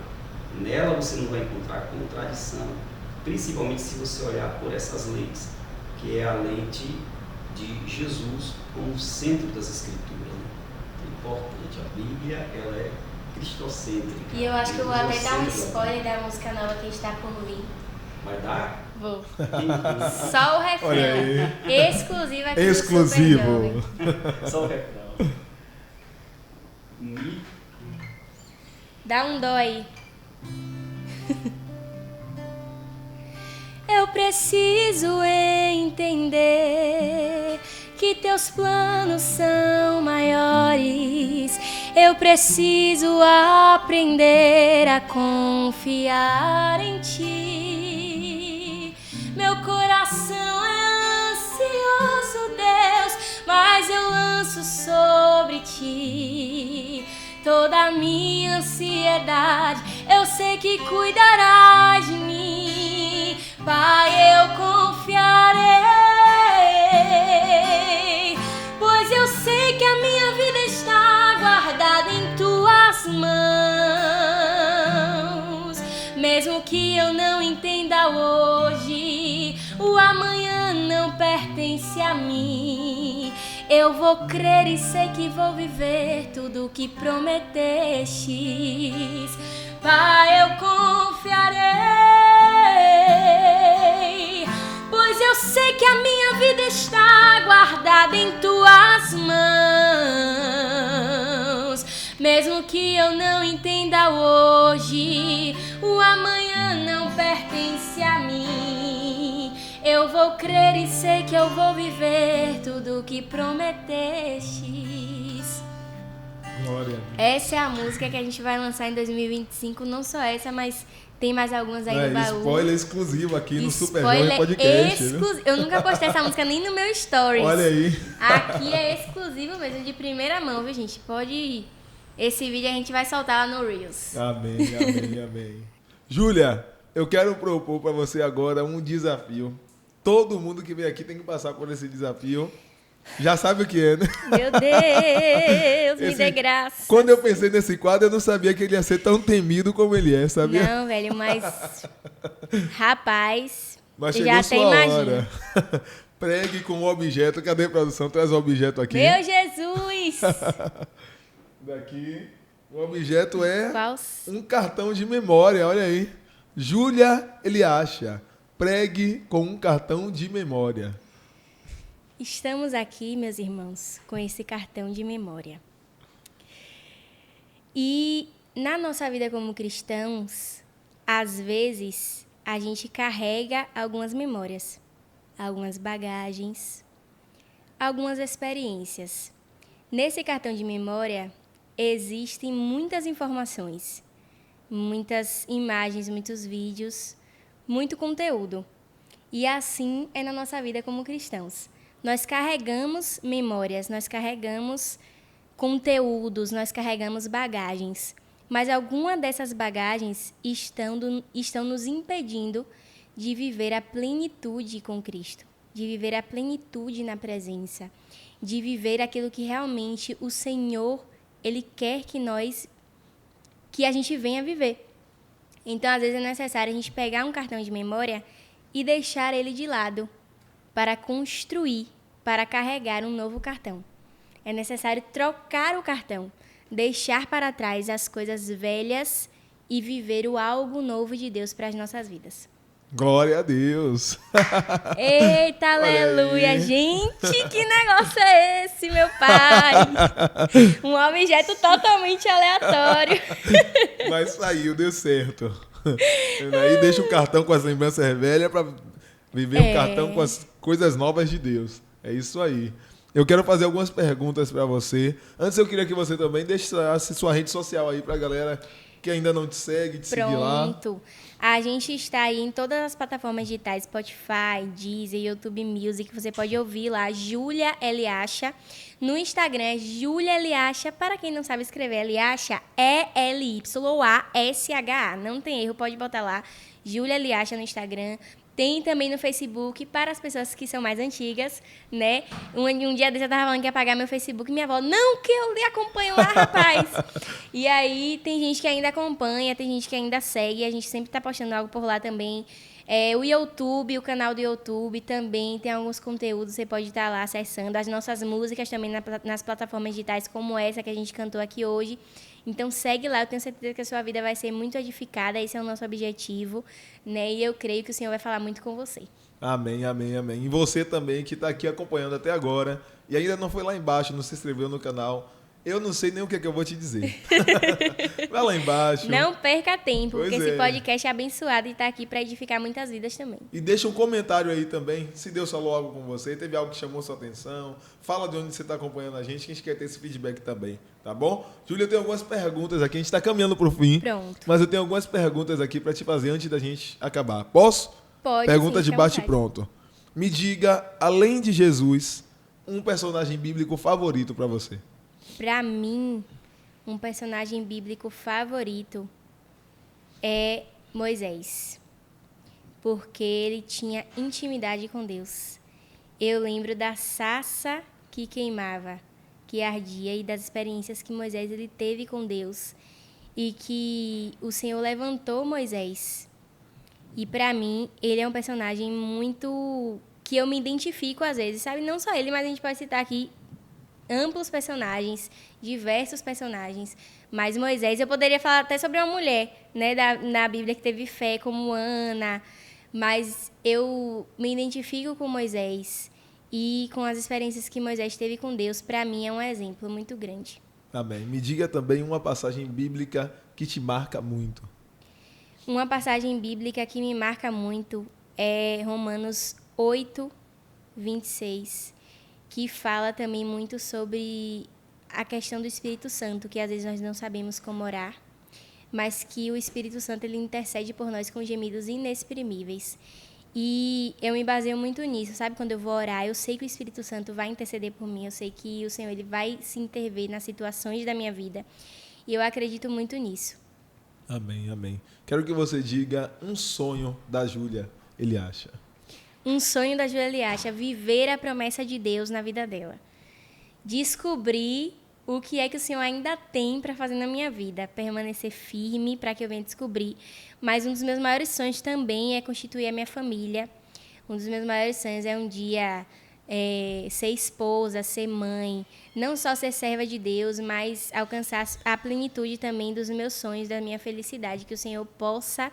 C: Nela você não vai encontrar contradição, principalmente se você olhar por essas leis, que é a lente de Jesus como centro das Escrituras. É importante, a Bíblia, ela é cristocêntrica.
B: E eu acho que eu vou até dar um spoiler da música nova que está por vir.
C: Vai dar?
B: Vou. Só o refrão.
A: Olha aí.
B: Exclusivo aqui
A: Exclusivo.
B: do Super Jovem.
C: Só o refrão.
B: Dá um dó aí. Eu preciso entender que teus planos são maiores. Eu preciso aprender a confiar em ti. Meu coração é ansioso, Deus, mas eu lanço sobre ti toda a minha ansiedade. Eu sei que cuidarás de mim, Pai, eu confiarei, pois eu sei que a minha vida está guardada em tuas mãos. Mesmo que eu não entenda hoje, o amanhã não pertence a mim. Eu vou crer e sei que vou viver tudo o que prometestes. Pai, eu confiarei, pois eu sei que a minha vida está guardada em tuas mãos. Mesmo que eu não entenda hoje, o amanhã não pertence a mim. Eu vou crer e sei que eu vou viver tudo o que prometestes.
A: Glória.
B: Essa é a música que a gente vai lançar em 2025, não só essa, mas Tem mais algumas aí
A: É,
B: no baú.
A: spoiler exclusivo aqui no Super
B: Spoiler
A: Jovem Podcast. Viu?
B: exclusivo. Eu nunca postei essa música nem no meu stories.
A: Olha aí.
B: Aqui é exclusivo mesmo, de primeira mão, viu, gente? Pode ir. Esse vídeo a gente vai soltar lá no Reels.
A: Amém, amém, amém. Júlia, eu quero propor para você agora um desafio. Todo mundo que vem aqui tem que passar por esse desafio. Já sabe o que é, né?
B: Meu Deus, me
A: Esse-
B: dê graça.
A: Quando eu pensei nesse quadro, eu não sabia que ele ia ser tão temido como ele é, sabia?
B: Não, velho, mas... Rapaz,
A: Mas
B: eu
A: chegou
B: já até
A: sua
B: imagino.
A: hora. Pregue com o objeto. Cadê a produção? Traz o objeto aqui.
B: Meu Jesus!
A: Daqui. O objeto é
B: Qual?
A: um cartão de memória, olha aí. Júlia Eliacha. Pregue com um cartão de memória.
B: Estamos aqui, meus irmãos, com esse cartão de memória. E na nossa vida como cristãos, às vezes a gente carrega algumas memórias, algumas bagagens, algumas experiências. Nesse cartão de memória existem muitas informações, muitas imagens, muitos vídeos, muito conteúdo. E assim é na nossa vida como cristãos. Nós carregamos memórias, nós carregamos conteúdos, nós carregamos bagagens. Mas alguma dessas bagagens estão nos impedindo de viver a plenitude com Cristo, de viver a plenitude na presença, de viver aquilo que realmente o Senhor, Ele quer que a gente venha viver. Então, às vezes é necessário a gente pegar um cartão de memória e deixar ele de lado para construir, para carregar um novo cartão. É necessário trocar o cartão, deixar para trás as coisas velhas e viver o algo novo de Deus para as nossas vidas.
A: Glória a Deus.
B: Eita,
A: Olha
B: aleluia,
A: aí.
B: gente, que negócio é esse, meu pai? Um objeto totalmente aleatório.
A: Mas saiu, deu certo. Aí deixa o cartão com as lembranças velhas para viver um cartão com as coisas novas de Deus. É isso aí. Eu quero fazer algumas perguntas para você. Antes eu queria que você também deixasse sua rede social aí para a galera que ainda não te segue, te seguir lá.
B: Pronto. A gente está aí em todas as plataformas digitais, Spotify, Deezer, YouTube Music. Você pode ouvir lá, Júlia Eliacha. No Instagram é Júlia Eliacha. Para quem não sabe escrever, Eliacha é Lyasha. Não tem erro, pode botar lá. Júlia Eliacha no Instagram. Tem também no Facebook para as pessoas que são mais antigas, né? Um dia desse eu tava falando que ia apagar meu Facebook e minha avó, não, que eu lhe acompanho lá, rapaz. E aí tem gente que ainda acompanha, tem gente que ainda segue, a gente sempre tá postando algo por lá também. O YouTube, o canal do YouTube também tem alguns conteúdos, você pode estar lá acessando. As nossas músicas também nas plataformas digitais, como essa que a gente cantou aqui hoje. Então segue lá, eu tenho certeza que a sua vida vai ser muito edificada, esse é o nosso objetivo, né? E eu creio que o Senhor vai falar muito com você.
A: Amém, amém, amém. E você também que está aqui acompanhando até agora e ainda não foi lá embaixo, não se inscreveu no canal, eu não sei nem o que é que eu vou te dizer. Vai lá embaixo.
B: Não perca tempo,
A: Pois
B: porque
A: é.
B: esse podcast é abençoado e está aqui para edificar muitas vidas também.
A: E deixa um comentário aí também, se Deus falou algo com você, teve algo que chamou sua atenção, fala de onde você está acompanhando a gente quer ter esse feedback também, tá bom? Júlia, eu tenho algumas perguntas aqui, a gente está caminhando para o fim,
B: Pronto.
A: mas eu tenho algumas perguntas aqui para te fazer antes da gente acabar. Posso?
B: Pode.
A: Pergunta
B: sim,
A: de
B: fica à
A: bate
B: vontade.
A: pronto. Me diga, além de Jesus, um personagem bíblico favorito para você.
B: Para mim, um personagem bíblico favorito é Moisés, porque ele tinha intimidade com Deus. Eu lembro da sarça que queimava, que ardia, e das experiências que Moisés ele teve com Deus, e que o Senhor levantou Moisés. E para mim, ele é um personagem muito que eu me identifico às vezes, sabe? Não só ele, mas a gente pode citar aqui amplos personagens, diversos personagens. Mas Moisés, eu poderia falar até sobre uma mulher, né, na Bíblia que teve fé, como Ana. Mas eu me identifico com Moisés e com as experiências que Moisés teve com Deus. Para mim, é um exemplo muito grande.
A: Amém. Me diga também uma passagem bíblica que te marca muito.
B: Uma passagem bíblica que me marca muito é Romanos 8, 26, que fala também muito sobre a questão do Espírito Santo, que às vezes nós não sabemos como orar, mas que o Espírito Santo ele intercede por nós com gemidos inexprimíveis. E eu me baseio muito nisso, sabe? Quando eu vou orar, eu sei que o Espírito Santo vai interceder por mim, eu sei que o Senhor ele vai se intervir nas situações da minha vida. E eu acredito muito nisso.
A: Amém, amém. Quero que você diga um sonho da Júlia Eliacha.
B: Um sonho da Júlia Eliacha, viver a promessa de Deus na vida dela. Descobrir o que é que o Senhor ainda tem para fazer na minha vida. Permanecer firme para que eu venha descobrir. Mas um dos meus maiores sonhos também é constituir a minha família. Um dos meus maiores sonhos é um dia ser esposa, ser mãe. Não só ser serva de Deus, mas alcançar a plenitude também dos meus sonhos, da minha felicidade. Que o Senhor possa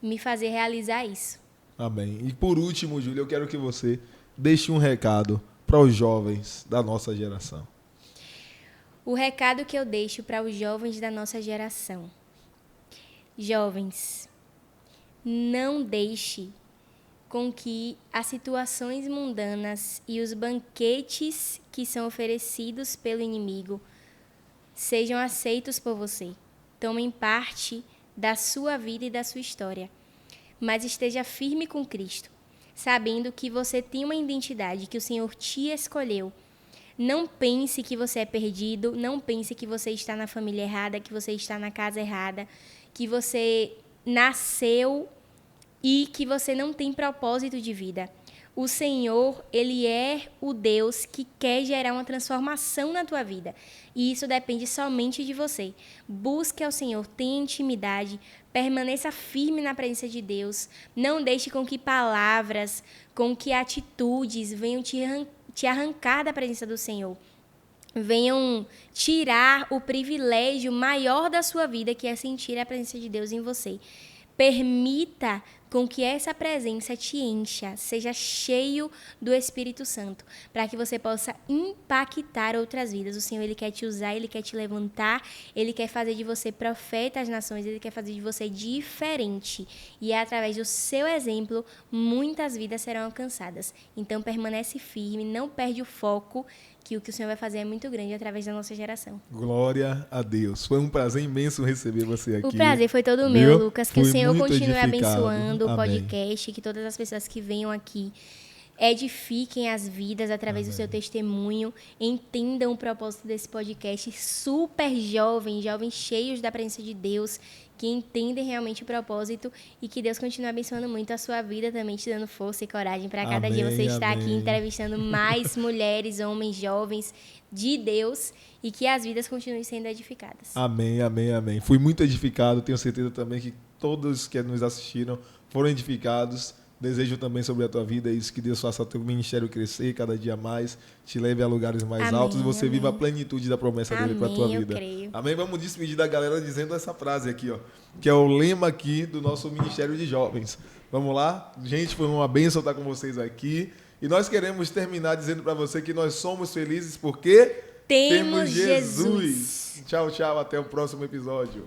B: me fazer realizar isso.
A: Amém. E por último, Júlia, eu quero que você deixe um recado para os jovens da nossa geração.
B: O recado que eu deixo para os jovens da nossa geração. Jovens, não deixe com que as situações mundanas e os banquetes que são oferecidos pelo inimigo sejam aceitos por você. Tomem parte da sua vida e da sua história. Mas esteja firme com Cristo, sabendo que você tem uma identidade, que o Senhor te escolheu. Não pense que você é perdido, não pense que você está na família errada, que você está na casa errada, que você nasceu e que você não tem propósito de vida. O Senhor, Ele é o Deus que quer gerar uma transformação na tua vida. E isso depende somente de você. Busque ao Senhor, tenha intimidade, permaneça firme na presença de Deus. Não deixe com que palavras, com que atitudes venham te arrancar da presença do Senhor. Venham tirar o privilégio maior da sua vida, que é sentir a presença de Deus em você. Permita com que essa presença te encha, seja cheio do Espírito Santo, para que você possa impactar outras vidas. O Senhor, Ele quer te usar, Ele quer te levantar, Ele quer fazer de você profeta às nações, Ele quer fazer de você diferente. E através do seu exemplo, muitas vidas serão alcançadas. Então, permanece firme, não perde o foco, que o Senhor vai fazer é muito grande através da nossa geração.
A: Glória a Deus. Foi um prazer imenso receber você aqui.
B: O prazer foi todo meu, Lucas. Que o Senhor continue
A: edificado.
B: abençoando o
A: Amém.
B: podcast, que todas as pessoas que venham aqui edifiquem as vidas através do seu testemunho, entendam o propósito desse podcast. Super jovens cheios da presença de Deus, que entendem realmente o propósito e que Deus continue abençoando muito a sua vida também, te dando força e coragem para cada dia você estar aqui entrevistando mais mulheres, homens, jovens de Deus e que as vidas continuem sendo edificadas.
A: Amém, amém, amém. Fui muito edificado, tenho certeza também que todos que nos assistiram foram edificados. Desejo também sobre a tua vida isso, que Deus faça o teu ministério crescer cada dia mais, te leve a lugares mais altos e você viva a plenitude da promessa dele para a tua vida.
B: Creio.
A: Amém? Vamos despedir da galera dizendo essa frase aqui, ó, que é o lema aqui do nosso Ministério de Jovens. Vamos lá? Gente, foi uma bênção estar com vocês aqui. E nós queremos terminar dizendo para você que nós somos felizes porque
B: temos Jesus.
A: Tchau, tchau. Até o próximo episódio.